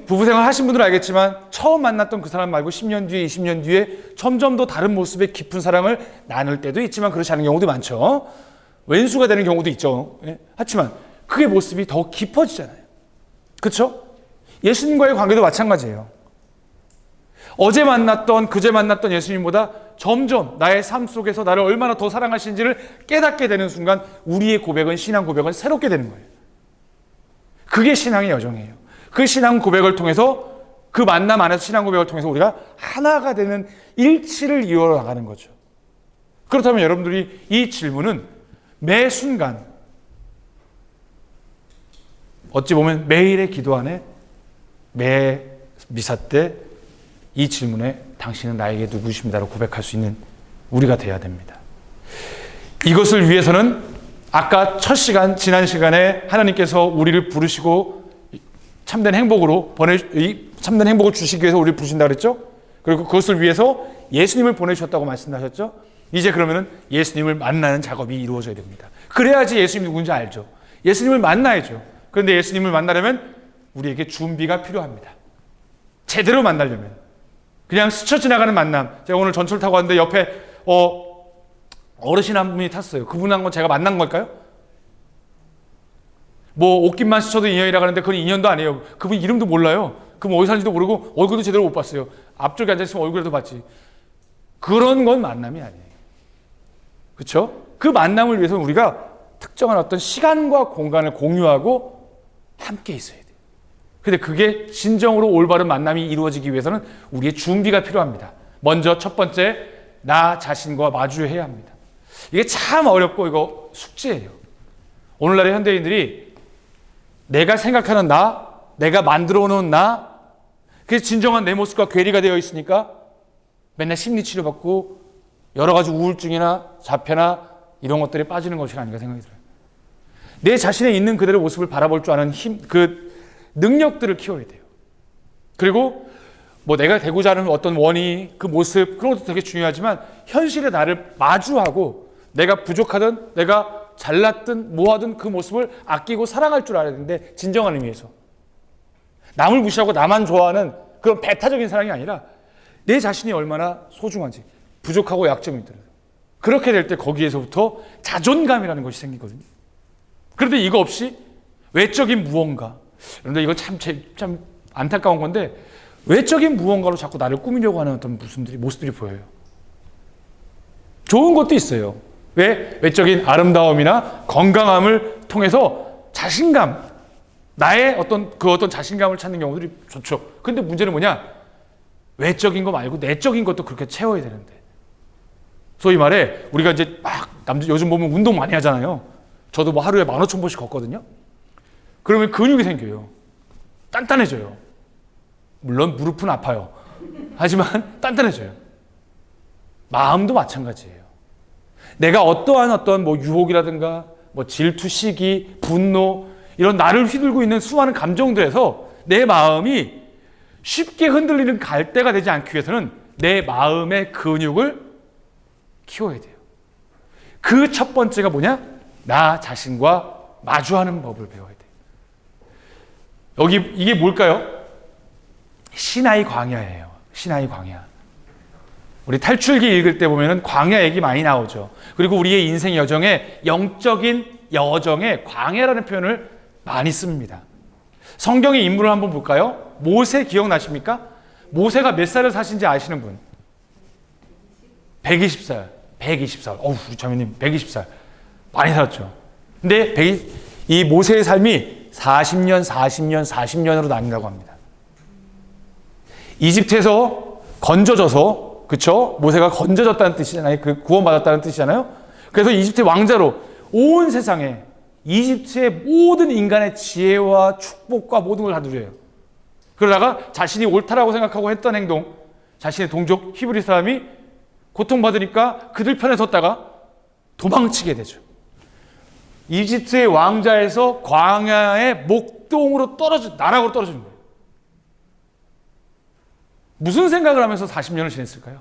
부부 생활 하신 분들은 알겠지만 처음 만났던 그 사람 말고 10년 뒤에 20년 뒤에 점점 더 다른 모습의 깊은 사랑을 나눌 때도 있지만 그렇지 않은 경우도 많죠. 왼수가 되는 경우도 있죠. 하지만 그의 모습이 더 깊어지잖아요. 그렇죠? 예수님과의 관계도 마찬가지예요. 어제 만났던 그제 만났던 예수님보다 점점 나의 삶 속에서 나를 얼마나 더 사랑하시는지를 깨닫게 되는 순간 우리의 고백은, 신앙 고백은 새롭게 되는 거예요. 그게 신앙의 여정이에요. 그 신앙 고백을 통해서, 그 만남 안에서 신앙 고백을 통해서 우리가 하나가 되는 일치를 이루어 나가는 거죠. 그렇다면 여러분들이 이 질문은 매 순간, 어찌 보면 매일의 기도 안에, 매 미사 때 이 질문에 당신은 나에게 누구십니다라고 고백할 수 있는 우리가 돼야 됩니다. 이것을 위해서는 아까 첫 시간, 지난 시간에 하나님께서 우리를 부르시고 참된 행복을 주시기 위해서 우리를 부르신다고 그랬죠? 그리고 그것을 위해서 예수님을 보내주셨다고 말씀하셨죠? 이제 그러면은 예수님을 만나는 작업이 이루어져야 됩니다. 그래야지 예수님이 누군지 알죠. 예수님을 만나야죠. 그런데 예수님을 만나려면 우리에게 준비가 필요합니다. 제대로 만나려면. 그냥 스쳐 지나가는 만남. 제가 오늘 전철 타고 왔는데 옆에 어르신 한 분이 탔어요. 그분하고 제가 만난 걸까요? 뭐 옷깃만 스쳐도 인연이라고 하는데 그건 인연도 아니에요. 그분 이름도 몰라요. 그분 어디 사는지도 모르고 얼굴도 제대로 못 봤어요. 앞쪽에 앉아있으면 얼굴이라도 봤지. 그런 건 만남이 아니에요. 그렇죠? 그 만남을 위해서는 우리가 특정한 어떤 시간과 공간을 공유하고 함께 있어야 돼요. 근데 그게 진정으로 올바른 만남이 이루어지기 위해서는 우리의 준비가 필요합니다. 먼저 첫 번째, 나 자신과 마주해야 합니다. 이게 참 어렵고 이거 숙제예요. 오늘날의 현대인들이 내가 생각하는 나, 내가 만들어 놓은 나, 그게 진정한 내 모습과 괴리가 되어 있으니까 맨날 심리치료 받고 여러 가지 우울증이나 자폐나 이런 것들에 빠지는 것이 아닌가 생각이 들어요. 내 자신의 있는 그대로 모습을 바라볼 줄 아는 능력들을 키워야 돼요. 그리고 내가 되고자 하는 어떤 원의, 그 모습, 그런 것도 되게 중요하지만 현실의 나를 마주하고 내가 부족하든 내가 잘났든 뭐하든 그 모습을 아끼고 사랑할 줄 알아야 되는데, 진정한 의미에서 남을 무시하고 나만 좋아하는 그런 배타적인 사랑이 아니라 내 자신이 얼마나 소중한지, 부족하고 약점이 있더라도 그렇게 될 때 거기에서부터 자존감이라는 것이 생기거든요. 그런데 이거 없이 외적인 무언가. 그런데 이거 참 안타까운 건데 외적인 무언가로 자꾸 나를 꾸미려고 하는 어떤 모습들이 보여요. 좋은 것도 있어요. 왜? 외적인 아름다움이나 건강함을 통해서 자신감, 나의 어떤 자신감을 찾는 경우들이 좋죠. 근데 문제는 뭐냐? 외적인 거 말고 내적인 것도 그렇게 채워야 되는데. 소위 말해 우리가 이제 막 요즘 보면 운동 많이 하잖아요. 저도 뭐 하루에 15,000보씩 걷거든요. 그러면 근육이 생겨요. 단단해져요. 물론 무릎은 아파요. 하지만 단단해져요. 마음도 마찬가지예요. 내가 어떠한 뭐 유혹이라든가 뭐 질투, 시기, 분노 이런 나를 휘둘고 있는 수많은 감정들에서 내 마음이 쉽게 흔들리는 갈대가 되지 않기 위해서는 내 마음의 근육을 키워야 돼요. 그 첫 번째가 뭐냐? 나 자신과 마주하는 법을 배워야 돼요. 여기 이게 뭘까요? 시나이 광야예요. 시나이 광야. 우리 탈출기 읽을 때 보면은 광야 얘기 많이 나오죠. 그리고 우리의 인생 여정에 영적인 여정에 광야라는 표현을 많이 씁니다. 성경의 인물을 한번 볼까요? 모세 기억나십니까? 모세가 몇 살을 사신지 아시는 분? 120살. 우리 자매님 120살. 많이 살았죠. 근데 이 모세의 삶이 40년으로 나뉜다고 합니다. 이집트에서 건져져서, 그쵸? 모세가 건져졌다는 뜻이잖아요. 그 구원받았다는 뜻이잖아요. 그래서 이집트의 왕자로 온 세상에 이집트의 모든 인간의 지혜와 축복과 모든 걸 다 누려요. 그러다가 자신이 옳다라고 생각하고 했던 행동, 자신의 동족 히브리 사람이 고통받으니까 그들 편에 섰다가 도망치게 되죠. 이집트의 왕자에서 광야의 목동으로 나락으로 떨어지는 거예요. 무슨 생각을 하면서 40년을 지냈을까요?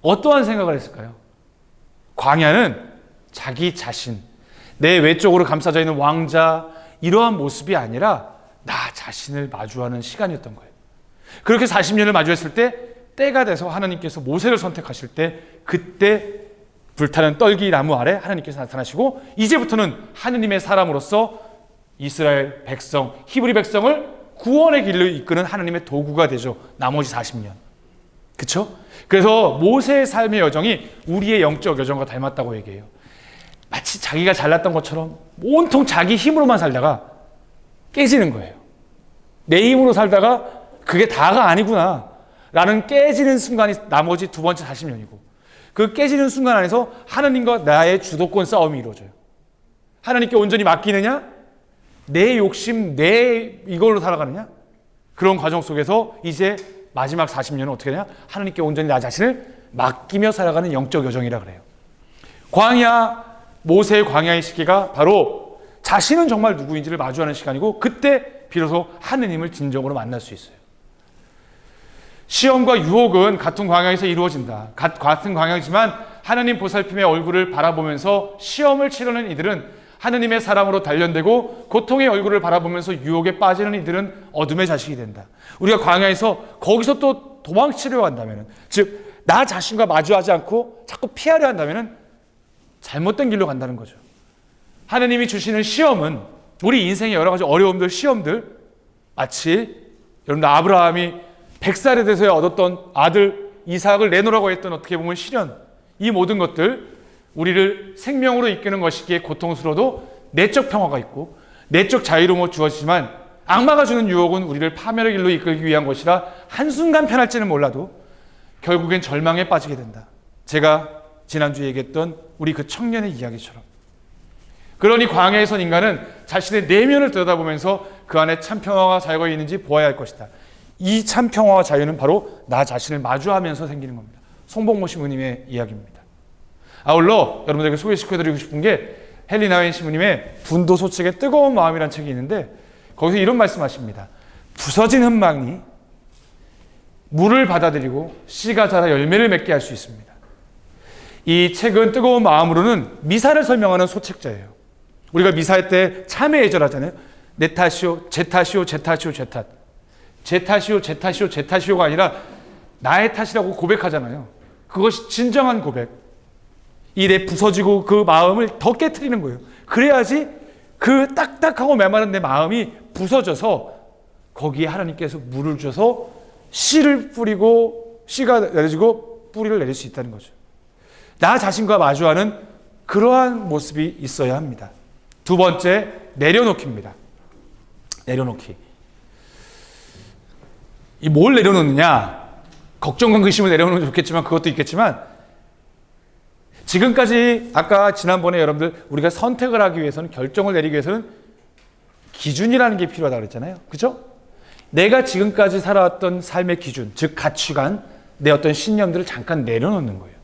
어떠한 생각을 했을까요? 광야는 자기 자신, 내 외적으로 감싸져 있는 왕자, 이러한 모습이 아니라 나 자신을 마주하는 시간이었던 거예요. 그렇게 40년을 마주했을 때 때가 돼서 하나님께서 모세를 선택하실 때 그때 불타는 떨기 나무 아래 하나님께서 나타나시고 이제부터는 하느님의 사람으로서 이스라엘 백성, 히브리 백성을 구원의 길로 이끄는 하나님의 도구가 되죠. 나머지 40년. 그렇죠? 그래서 모세의 삶의 여정이 우리의 영적 여정과 닮았다고 얘기해요. 마치 자기가 잘났던 것처럼 온통 자기 힘으로만 살다가 깨지는 거예요. 내 힘으로 살다가 그게 다가 아니구나 라는 깨지는 순간이 나머지 두 번째 40년이고 그 깨지는 순간 안에서 하나님과 나의 주도권 싸움이 이루어져요. 하나님께 온전히 맡기느냐? 내 욕심, 내 이걸로 살아가느냐? 그런 과정 속에서 이제 마지막 40년은 어떻게 되냐? 하나님께 온전히 나 자신을 맡기며 살아가는 영적 여정이라 그래요. 모세의 광야의 시기가 바로 자신은 정말 누구인지를 마주하는 시간이고 그때 비로소 하느님을 진정으로 만날 수 있어요. 시험과 유혹은 같은 광야에서 이루어진다. 같은 광야이지만 하나님 보살핌의 얼굴을 바라보면서 시험을 치르는 이들은 하느님의 사랑으로 단련되고 고통의 얼굴을 바라보면서 유혹에 빠지는 이들은 어둠의 자식이 된다. 우리가 광야에서 거기서 또 도망치려 한다면, 즉 나 자신과 마주하지 않고 자꾸 피하려 한다면 잘못된 길로 간다는 거죠. 하느님이 주시는 시험은 우리 인생의 여러 가지 어려움들, 시험들, 마치 여러분들 아브라함이 100살에 돼서야 얻었던 아들 이삭을 내놓으라고 했던 어떻게 보면 시련, 이 모든 것들 우리를 생명으로 이끄는 것이기에 고통스러워도 내적 평화가 있고 내적 자유로움이 주어지지만 악마가 주는 유혹은 우리를 파멸의 길로 이끌기 위한 것이라 한순간 편할지는 몰라도 결국엔 절망에 빠지게 된다. 제가 지난주에 얘기했던 우리 그 청년의 이야기처럼. 그러니 광야에선 인간은 자신의 내면을 들여다보면서 그 안에 참 평화가 자유가 있는지 보아야 할 것이다. 이 참 평화와 자유는 바로 나 자신을 마주하면서 생기는 겁니다. 송복모 신부님의 이야기입니다. 아울러 여러분들에게 소개시켜드리고 싶은 게 헨리 나윈 신부님의 분도 소책의 뜨거운 마음이라는 책이 있는데 거기서 이런 말씀하십니다. 부서진 흠망이 물을 받아들이고 씨가 자라 열매를 맺게 할 수 있습니다. 이 책은 뜨거운 마음으로는 미사를 설명하는 소책자예요. 우리가 미사할 때 참회 예절하잖아요. 내 탓이요, 제 탓이요, 제 탓이요, 제 탓. 제 탓이요, 제 탓이요, 제 탓이요가 아니라 나의 탓이라고 고백하잖아요. 그것이 진정한 고백. 이 내 부서지고 그 마음을 더 깨트리는 거예요. 그래야지 그 딱딱하고 메마른 내 마음이 부서져서 거기에 하나님께서 물을 줘서 씨를 뿌리고 씨가 내려지고 뿌리를 내릴 수 있다는 거죠. 나 자신과 마주하는 그러한 모습이 있어야 합니다. 두 번째, 내려놓기입니다. 내려놓기. 이 뭘 내려놓느냐? 걱정과 근심을 내려놓으면 좋겠지만 그것도 있겠지만 지금까지 아까 지난번에 여러분들 우리가 선택을 하기 위해서는 결정을 내리기 위해서는 기준이라는 게 필요하다고 그랬잖아요. 그죠? 내가 지금까지 살아왔던 삶의 기준, 즉 가치관, 내 어떤 신념들을 잠깐 내려놓는 거예요.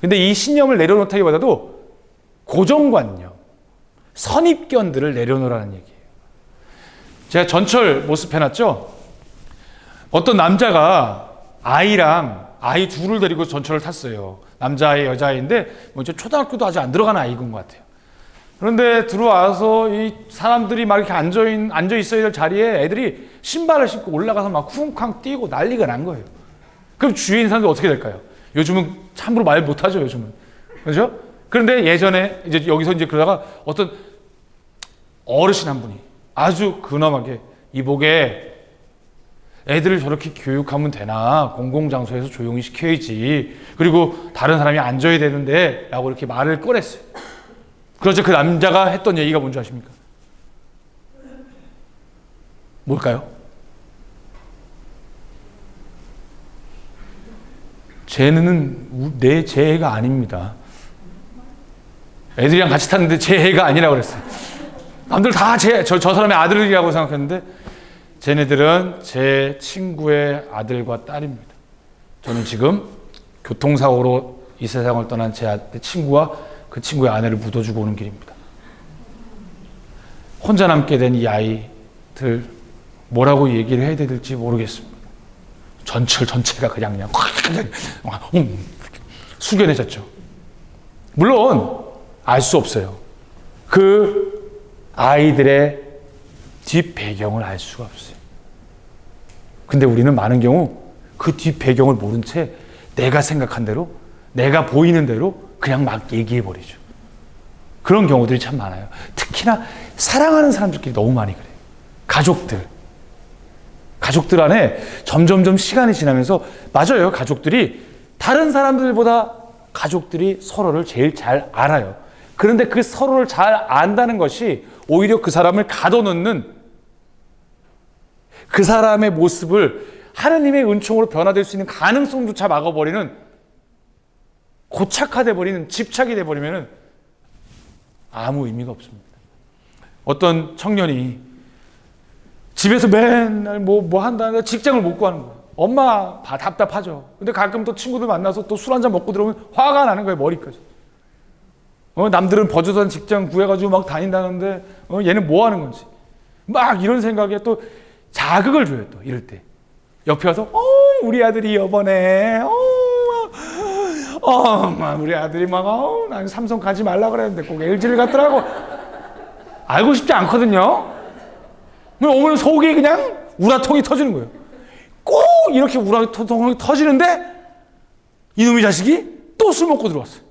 근데 이 신념을 내려놓다기보다도 고정관념, 선입견들을 내려놓으라는 얘기예요. 제가 전철 모습 해놨죠? 어떤 남자가 아이 둘을 데리고 전철을 탔어요. 남자아이, 여자아이인데 뭐 이제 초등학교도 아직 안 들어가는 아이인 것 같아요. 그런데 들어와서 이 사람들이 막 이렇게 앉아 있어야 될 자리에 애들이 신발을 신고 올라가서 막 쿵쾅 뛰고 난리가 난 거예요. 그럼 주위에 있는 사람들 어떻게 될까요? 요즘은 참으로 말 못하죠, 요즘은. 그렇죠? 그런데 예전에 이제 여기서 이제 그러다가 어떤 어르신 한 분이 아주 근엄하게 이보게 애들을 저렇게 교육하면 되나? 공공장소에서 조용히 시켜야지. 그리고 다른 사람이 앉아야 되는데 라고 이렇게 말을 꺼냈어요. 그래서 그 남자가 했던 얘기가 뭔지 아십니까? 뭘까요? 쟤는 제 애가 아닙니다. 애들이랑 같이 탔는데 제 애가 아니라고 그랬어요. 남들 다 저 사람의 아들이라고 생각했는데 쟤네들은 제 친구의 아들과 딸입니다. 저는 지금 교통사고로 이 세상을 떠난 제 친구와 그 친구의 아내를 묻어주고 오는 길입니다. 혼자 남게 된 이 아이들 뭐라고 얘기를 해야 될지 모르겠습니다. 전철 전체가 그냥 숙연해졌죠. 물론 알 수 없어요. 그 아이들의 뒷배경을 알 수가 없어요. 근데 우리는 많은 경우 그 뒷배경을 모른 채 내가 생각한 대로, 내가 보이는 대로 그냥 막 얘기해버리죠. 그런 경우들이 참 많아요. 특히나 사랑하는 사람들끼리 너무 많이 그래요. 가족들 안에 점점점 시간이 지나면서 맞아요. 가족들이 다른 사람들보다 가족들이 서로를 제일 잘 알아요. 그런데 그 서로를 잘 안다는 것이 오히려 그 사람을 가둬놓는, 그 사람의 모습을 하느님의 은총으로 변화될 수 있는 가능성조차 막아버리는, 고착화돼 버리는, 집착이 돼 버리면 아무 의미가 없습니다. 어떤 청년이 집에서 맨날 뭐 한다는데 직장을 못 구하는 거예요. 엄마 답답하죠. 근데 가끔 또 친구들 만나서 또 술 한잔 먹고 들어오면 화가 나는 거예요, 머리까지. 남들은 버젓한 직장 구해가지고 막 다닌다는데 얘는 뭐 하는 건지 막 이런 생각에 또 자극을 줘요. 또 이럴 때 옆에 와서 우리 아들이 이번에 우리 아들이 막 난 삼성 가지 말라 그랬는데 꼭 LG를 갔더라고. 알고 싶지 않거든요. 어머니 속이 그냥 우라통이 터지는 거예요. 꼭 이렇게 우라통이 터지는데 이놈의 자식이 또 술 먹고 들어왔어요.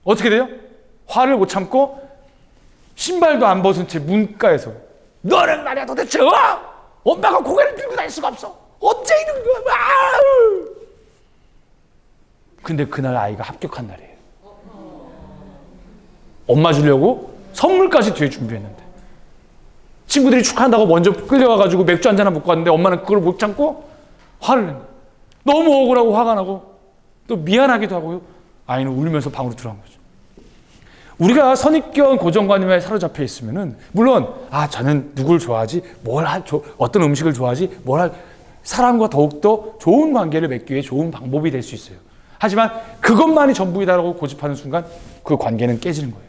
어떻게 돼요? 화를 못 참고 신발도 안 벗은 채 문가에서 너는 말이야 도대체 엄마가 고개를 들고 다닐 수가 없어. 언제 이런 거야? 근데 그날 아이가 합격한 날이에요. 엄마 주려고 선물까지 뒤에 준비했는데 친구들이 축하한다고 먼저 끌려와가지고 맥주 한잔 먹고 왔는데 엄마는 그걸 못 참고 화를 낸 거예요. 너무 억울하고 화가 나고 또 미안하기도 하고요. 아이는 울면서 방으로 들어간 거죠. 우리가 선입견 고정관념에 사로잡혀 있으면은 물론 저는 누굴 좋아하지, 어떤 음식을 좋아하지, 사람과 더욱더 좋은 관계를 맺기 위해 좋은 방법이 될 수 있어요. 하지만 그것만이 전부이다라고 고집하는 순간 그 관계는 깨지는 거예요.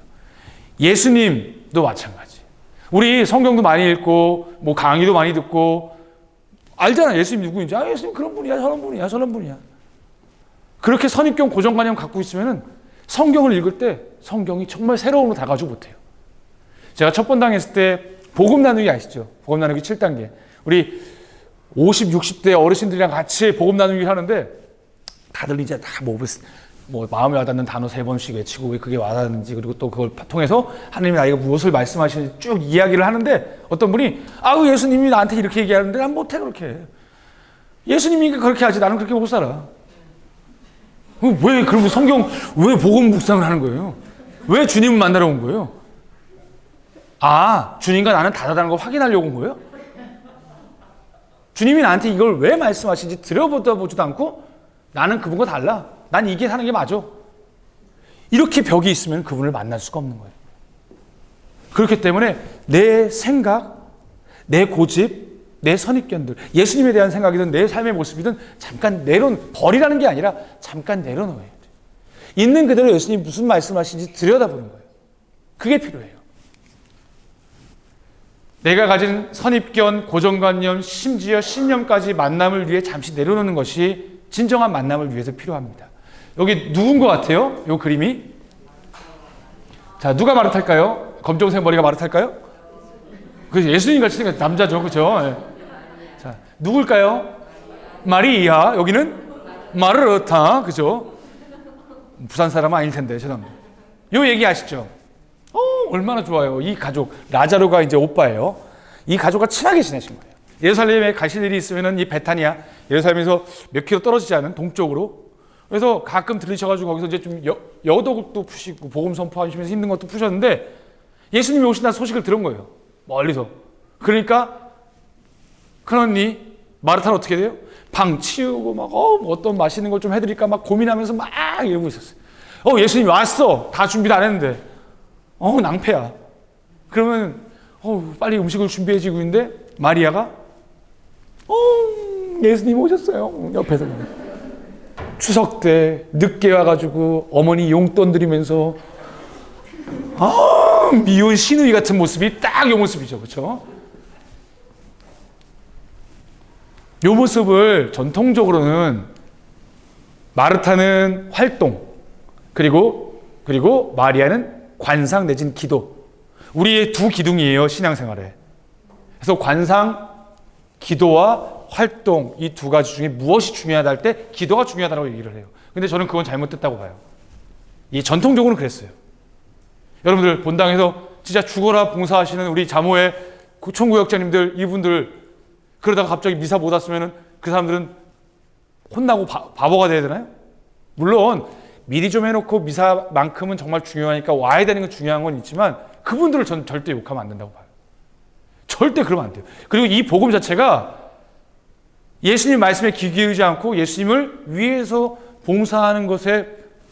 예수님도 마찬가지. 우리 성경도 많이 읽고 뭐 강의도 많이 듣고 알잖아. 예수님 누구인지. 예수님 그런 분이야, 저런 분이야. 그렇게 선입견 고정관념 갖고 있으면은 성경을 읽을 때 성경이 정말 새로움으로 다가오지 못해요. 제가 첫 번 당했을 때 복음 나누기 아시죠? 복음 나누기 7단계. 우리 50, 60대 어르신들이랑 같이 복음 나누기 하는데 다들 이제 다 뭐 마음에 와닿는 단어 3번씩 외치고 왜 그게 와닿는지, 그리고 또 그걸 통해서 하나님이 나에게 무엇을 말씀하시는지 쭉 이야기를 하는데, 어떤 분이 아우 예수님이 나한테 이렇게 얘기하는데 난 못해 그렇게. 예수님이 그렇게 하지 나는 그렇게 못 살아. 왜 그러면 성경 왜 복음 묵상을 하는 거예요? 왜 주님을 만나러 온 거예요? 아, 주님과 나는 다르다는 걸 확인하려고 온 거예요? 주님이 나한테 이걸 왜 말씀하시는지 들여보다 보지도 않고 나는 그분과 달라. 난 이게 사는 게 맞아. 이렇게 벽이 있으면 그분을 만날 수가 없는 거예요. 그렇기 때문에 내 생각, 내 고집, 내 선입견들, 예수님에 대한 생각이든 내 삶의 모습이든 잠깐 버리라는 게 아니라 잠깐 내려놓아야 돼요. 있는 그대로 예수님이 무슨 말씀하시는지 들여다보는 거예요. 그게 필요해요. 내가 가진 선입견, 고정관념, 심지어 신념까지 만남을 위해 잠시 내려놓는 것이 진정한 만남을 위해서 필요합니다. 여기 누군 것 같아요? 이 그림이? 자, 누가 마르탈까요? 검정색 머리가 마르탈까요? 그 예수님 같이 생긴 남자죠, 그렇죠? 네. 자, 누굴까요? 마리아. 여기는 마르타, 그죠? 부산 사람은 아닐 텐데, 죄송합니다. 요 얘기 아시죠? 얼마나 좋아요. 이 가족, 라자로가 이제 오빠예요. 이 가족과 친하게 지내신 거예요. 예루살렘에 가실 일이 있으면은 이 베타니아, 예루살렘에서 몇 킬로 떨어지지 않은 동쪽으로. 그래서 가끔 들리셔가지고 거기서 이제 좀 여독도 푸시고 복음 선포하시면서 힘든 것도 푸셨는데, 예수님이 오신다는 소식을 들은 거예요. 멀리서. 그러니까 큰언니 마르타는 어떻게 돼요? 방 치우고 막 어떤 맛있는 걸 좀 해드릴까 막 고민하면서 막 이러고 있었어요. 예수님이 왔어. 다 준비도 안 했는데. 낭패야. 그러면 빨리 음식을 준비해지고 있는데 마리아가 예수님 오셨어요. 옆에서 추석 때 늦게 와가지고 어머니 용돈 드리면서 미운 시누이 같은 모습이 딱 이 모습이죠. 그렇죠? 이 모습을 전통적으로는 마르타는 활동, 그리고 마리아는 관상 내진 기도. 우리의 두 기둥이에요, 신앙생활에. 그래서 관상, 기도와 활동, 이 두 가지 중에 무엇이 중요하다 할 때 기도가 중요하다고 얘기를 해요. 근데 저는 그건 잘못됐다고 봐요. 이 전통적으로는 그랬어요. 여러분들 본당에서 진짜 죽어라 봉사하시는 우리 자모의 총구역장님들, 이분들 그러다가 갑자기 미사 못 왔으면 그 사람들은 혼나고 바보가 돼야 되나요? 물론 미리 좀 해놓고 미사만큼은 정말 중요하니까 와야 되는 건 중요한 건 있지만 그분들을 저는 절대 욕하면 안 된다고 봐요. 절대 그러면 안 돼요. 그리고 이 복음 자체가 예수님 말씀에 귀 기울이지 않고 예수님을 위해서 봉사하는 것에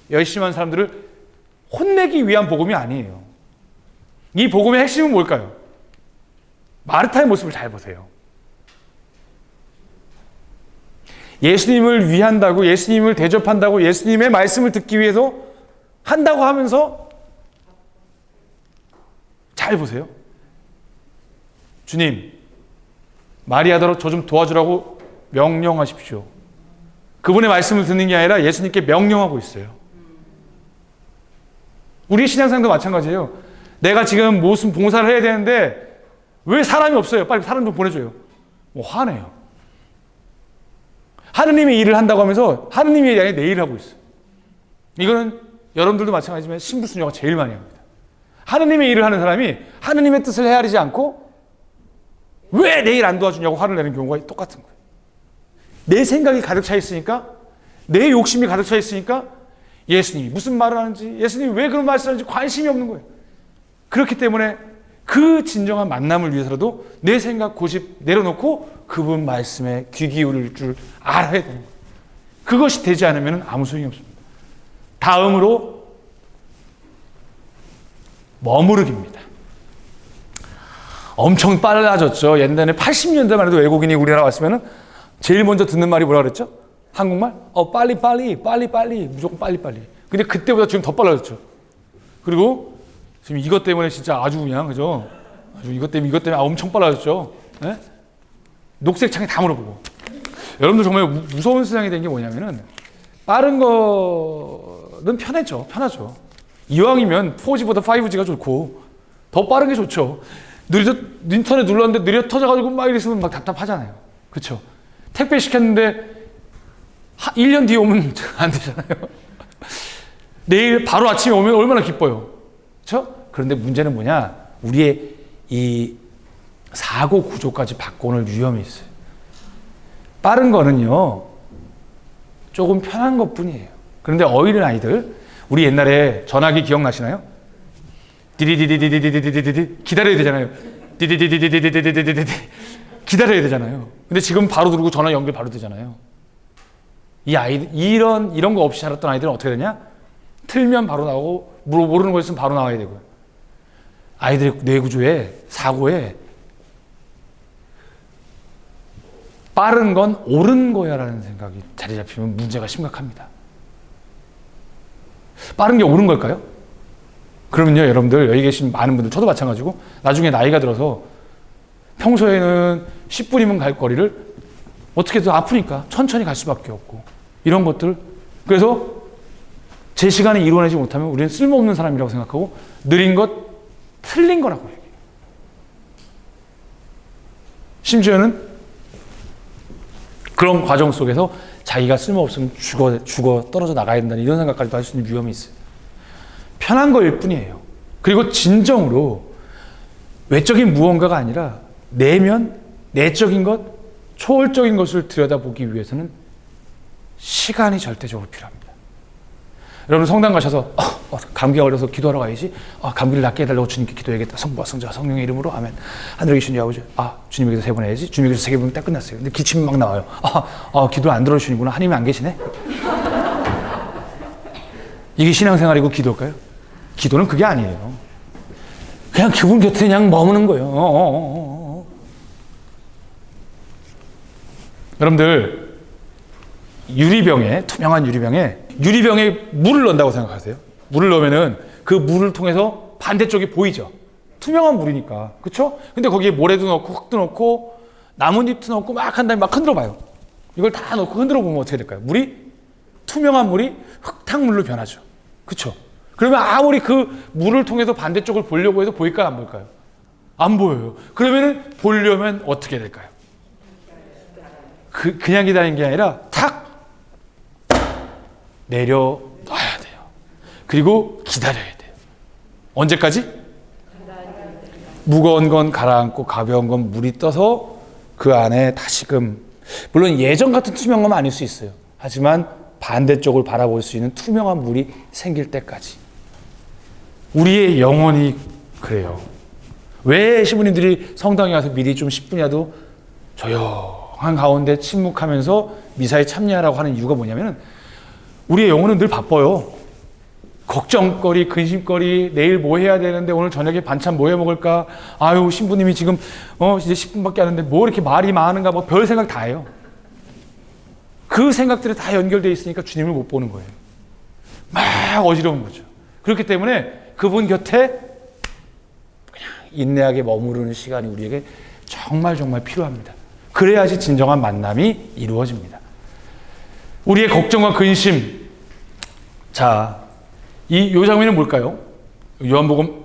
열심한 사람들을 혼내기 위한 복음이 아니에요. 이 복음의 핵심은 뭘까요? 마르타의 모습을 잘 보세요. 예수님을 위한다고, 예수님을 대접한다고, 예수님의 말씀을 듣기 위해서 한다고 하면서 잘 보세요. 주님, 마리아더러 저 좀 도와주라고 명령하십시오. 그분의 말씀을 듣는 게 아니라 예수님께 명령하고 있어요. 우리 신앙생도 마찬가지예요. 내가 지금 무슨 봉사를 해야 되는데 왜 사람이 없어요? 빨리 사람 좀 보내줘요. 화내요. 하느님의 일을 한다고 하면서 하느님의 일이 아니라 내 일을 하고 있어요. 이거는 여러분들도 마찬가지지만 신부순교가 제일 많이 합니다. 하느님의 일을 하는 사람이 하느님의 뜻을 헤아리지 않고 왜 내 일 안 도와주냐고 화를 내는 경우가 똑같은 거예요. 내 생각이 가득 차 있으니까, 내 욕심이 가득 차 있으니까 예수님이 무슨 말을 하는지, 예수님이 왜 그런 말씀을 하는지 관심이 없는 거예요. 그렇기 때문에 그 진정한 만남을 위해서라도 내 생각, 고집 내려놓고 그분 말씀에 귀 기울일 줄 알아야 되는 거예요. 그것이 되지 않으면 아무 소용이 없습니다. 다음으로 머무르기입니다. 엄청 빨라졌죠. 옛날에 80년대만 해도 외국인이 우리나라 왔으면 제일 먼저 듣는 말이 뭐라 그랬죠? 한국말? 빨리 무조건 빨리. 근데 그때보다 지금 더 빨라졌죠. 그리고 지금 이것 때문에 진짜 아주 그냥, 그죠? 아주 이것 때문에 엄청 빨라졌죠. 네? 녹색 창에 다 물어보고. 여러분들 정말 무서운 세상이 된 게 뭐냐면은 빠른 거는 편하죠. 이왕이면 4G보다 5G가 좋고 더 빠른 게 좋죠. 인터넷 눌렀는데 느려 터져가지고 막 이랬으면 막 답답하잖아요. 그렇죠? 택배 시켰는데 1년 뒤에 오면 안 되잖아요. 내일 바로 아침에 오면 얼마나 기뻐요. 그렇죠? 그런데 문제는 뭐냐? 우리의 이 사고 구조까지 바꿔놓을 위험이 있어요. 빠른 거는요, 조금 편한 것 뿐이에요. 그런데 어린 아이들, 우리 옛날에 전화기 기억나시나요? 디디디디디디디디디디 기다려야 되잖아요. 디디디디디디디디디디 기다려야 되잖아요. 근데 지금 바로 누르고 전화 연결 바로 되잖아요. 이 아이들, 이런 거 없이 자랐던 아이들은 어떻게 되냐? 틀면 바로 나오고, 모르는 거 있으면 바로 나와야 되고요. 아이들의 뇌구조에, 사고에, 빠른 건 옳은 거야 라는 생각이 자리 잡히면 문제가 심각합니다. 빠른 게 옳은 걸까요? 그러면요, 여러분들, 여기 계신 많은 분들, 저도 마찬가지고, 나중에 나이가 들어서 평소에는 10분이면 갈 거리를 어떻게든 아프니까 천천히 갈 수밖에 없고, 이런 것들. 그래서 제 시간에 이루어내지 못하면 우리는 쓸모없는 사람이라고 생각하고, 느린 것, 틀린 거라고 얘기해요. 심지어는 그런 과정 속에서 자기가 쓸모없으면 죽어 떨어져 나가야 된다는 이런 생각까지도 할 수 있는 위험이 있어요. 편한 거일 뿐이에요. 그리고 진정으로 외적인 무언가가 아니라 내면, 내적인 것, 초월적인 것을 들여다보기 위해서는 시간이 절대적으로 필요합니다. 여러분 성당 가셔서 감기가 걸려서 기도하러 가야지. 감기를 낫게 해달라고 주님께 기도해야겠다. 성부와 성자와 성령의 이름으로 아멘. 하늘에 계신 아버지, 주님에게서 3번 해야지. 주님에게서 3번 딱 끝났어요. 근데 기침이 막 나와요. 기도 안 들어주시는구나. 하나님이 안 계시네. 이게 신앙생활이고 기도일까요? 기도는 그게 아니에요. 그냥 그분 곁에 그냥 머무는 거예요. 여러분들, 투명한 유리병에 물을 넣는다고 생각하세요. 물을 넣으면은 그 물을 통해서 반대쪽이 보이죠. 투명한 물이니까. 그쵸? 근데 거기에 모래도 넣고 흙도 넣고 나뭇잎도 넣고 막 한 다음에 막 흔들어 봐요. 이걸 다 넣고 흔들어 보면 어떻게 될까요? 투명한 물이 흙탕물로 변하죠. 그쵸? 그러면 아무리 그 물을 통해서 반대쪽을 보려고 해도 보일까요? 안 보일까요? 안 보여요. 그러면은 보려면 어떻게 될까요? 그냥 기다리는 게 아니라 탁 내려놔야 돼요. 그리고 기다려야 돼요. 언제까지? 무거운 건 가라앉고 가벼운 건 물이 떠서 그 안에 다시금, 물론 예전 같은 투명함은 아닐 수 있어요. 하지만 반대쪽을 바라볼 수 있는 투명한 물이 생길 때까지. 우리의 영혼이 그래요. 왜 신부님들이 성당에 와서 미리 좀 10분이라도 조용한 가운데 침묵하면서 미사에 참여하라고 하는 이유가 뭐냐면, 우리의 영혼은 늘 바빠요. 걱정거리, 근심거리, 내일 뭐 해야 되는데 오늘 저녁에 반찬 뭐 해 먹을까? 신부님이 지금 이제 10분밖에 안 했는데 뭐 이렇게 말이 많은가, 뭐 별 생각 다 해요. 그 생각들이 다 연결되어 있으니까 주님을 못 보는 거예요. 막 어지러운 거죠. 그렇기 때문에 그분 곁에 그냥 인내하게 머무르는 시간이 우리에게 정말 필요합니다. 그래야지 진정한 만남이 이루어집니다. 우리의 걱정과 근심. 자, 요 장면은 뭘까요? 요한복음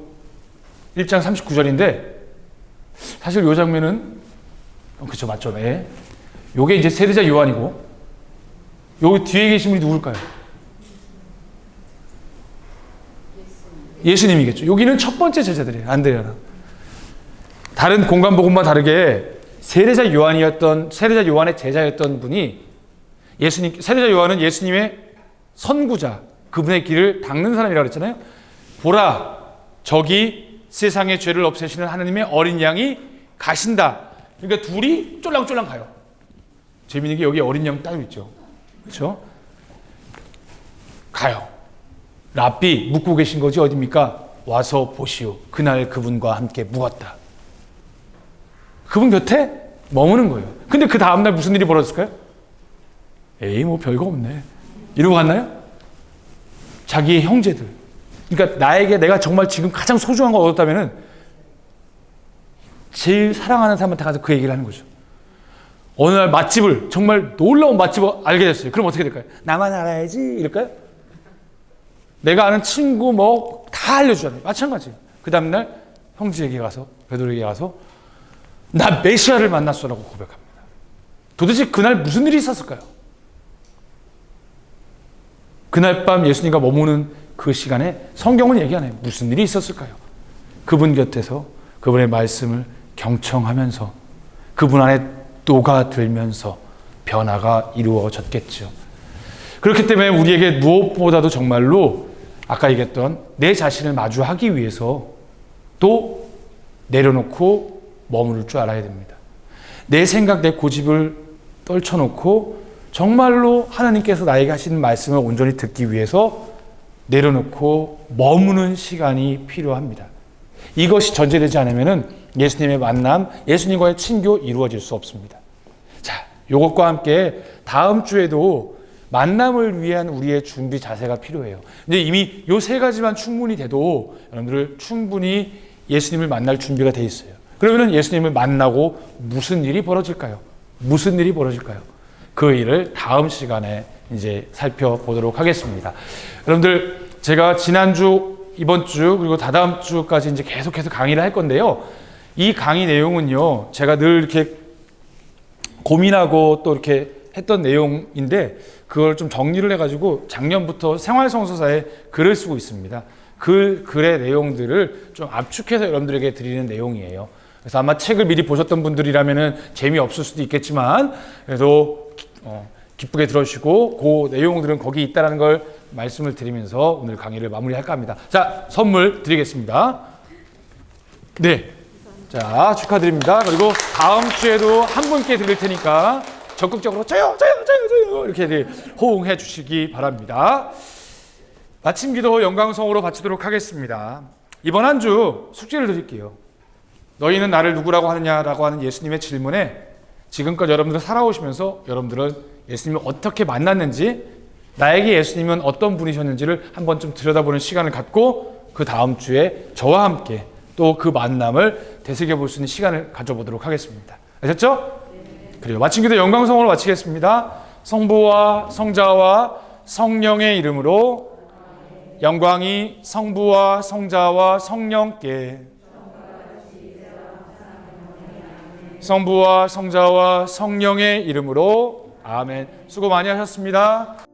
1장 39절인데, 사실 요 장면은, 그쵸, 맞죠? 네. 요게 이제 세례자 요한이고, 요 뒤에 계신 분이 누굴까요? 예수님이겠죠. 여기는 첫 번째 제자들이에요. 안드레아랑. 다른 공간복음과 다르게 세례자 요한의 제자였던 분이 세례자 요한은 예수님의 선구자, 그분의 길을 닦는 사람이라고 그랬잖아요. 보라, 저기 세상의 죄를 없애시는 하나님의 어린 양이 가신다. 그러니까 둘이 쫄랑쫄랑 가요. 재미있는 게 여기 어린 양 따로 있죠. 그렇죠? 가요. 랍비, 묵고 계신 것이 어디입니까? 와서 보시오. 그날 그분과 함께 묵었다. 그분 곁에 머무는 거예요. 근데 그 다음날 무슨 일이 벌어졌을까요? 뭐 별거 없네. 이러고 갔나요? 자기의 형제들. 그러니까 나에게 내가 정말 지금 가장 소중한 걸 얻었다면은 제일 사랑하는 사람한테 가서 그 얘기를 하는 거죠. 어느 날 맛집을, 정말 놀라운 맛집을 알게 됐어요. 그럼 어떻게 될까요? 나만 알아야지 이럴까요? 내가 아는 친구 다 알려주잖아요. 마찬가지예요. 그 다음날 형제에게 가서, 베드로에게 가서 나 메시아를 만났어라고 고백합니다. 도대체 그날 무슨 일이 있었을까요? 그날 밤 예수님과 머무는 그 시간에 성경은 얘기 안 해요. 무슨 일이 있었을까요? 그분 곁에서 그분의 말씀을 경청하면서 그분 안에 녹아들면서 변화가 이루어졌겠죠. 그렇기 때문에 우리에게 무엇보다도 정말로 아까 얘기했던 내 자신을 마주하기 위해서 또 내려놓고 머무를 줄 알아야 됩니다. 내 생각, 내 고집을 떨쳐놓고 정말로 하나님께서 나에게 하시는 말씀을 온전히 듣기 위해서 내려놓고 머무는 시간이 필요합니다. 이것이 전제되지 않으면 예수님의 만남, 예수님과의 친교 이루어질 수 없습니다. 자, 이것과 함께 다음 주에도 만남을 위한 우리의 준비 자세가 필요해요. 근데 이미 요 세 가지만 충분히 돼도 여러분들 충분히 예수님을 만날 준비가 돼 있어요. 그러면 예수님을 만나고 무슨 일이 벌어질까요? 무슨 일이 벌어질까요? 그 일을 다음 시간에 이제 살펴보도록 하겠습니다. 여러분들, 제가 지난주, 이번 주, 그리고 다다음 주까지 이제 계속해서 강의를 할 건데요. 이 강의 내용은요, 제가 늘 이렇게 고민하고 또 이렇게 했던 내용인데, 그걸 좀 정리를 해가지고 작년부터 생활성서사에 글을 쓰고 있습니다. 그 글의 내용들을 좀 압축해서 여러분들에게 드리는 내용이에요. 그래서 아마 책을 미리 보셨던 분들이라면 재미없을 수도 있겠지만, 그래도 기쁘게 들어주시고 그 내용들은 거기 있다는 걸 말씀을 드리면서 오늘 강의를 마무리할까 합니다. 자, 선물 드리겠습니다. 네, 자, 축하드립니다. 그리고 다음 주에도 한 분께 드릴 테니까 적극적으로 저요 이렇게 호응해 주시기 바랍니다. 마침 기도 영광성으로 바치도록 하겠습니다. 이번 한 주 숙제를 드릴게요. 너희는 나를 누구라고 하느냐라고 하는 예수님의 질문에 지금껏 여러분들 살아오시면서 여러분들은 예수님을 어떻게 만났는지, 나에게 예수님은 어떤 분이셨는지를 한번 좀 들여다보는 시간을 갖고 그 다음 주에 저와 함께 또 그 만남을 되새겨볼 수 있는 시간을 가져보도록 하겠습니다. 아셨죠? 그래요. 마침 기도 영광성으로 마치겠습니다. 성부와 성자와 성령의 이름으로 영광이 성부와 성자와 성령께, 성부와 성자와 성령의 이름으로 아멘. 수고 많이 하셨습니다.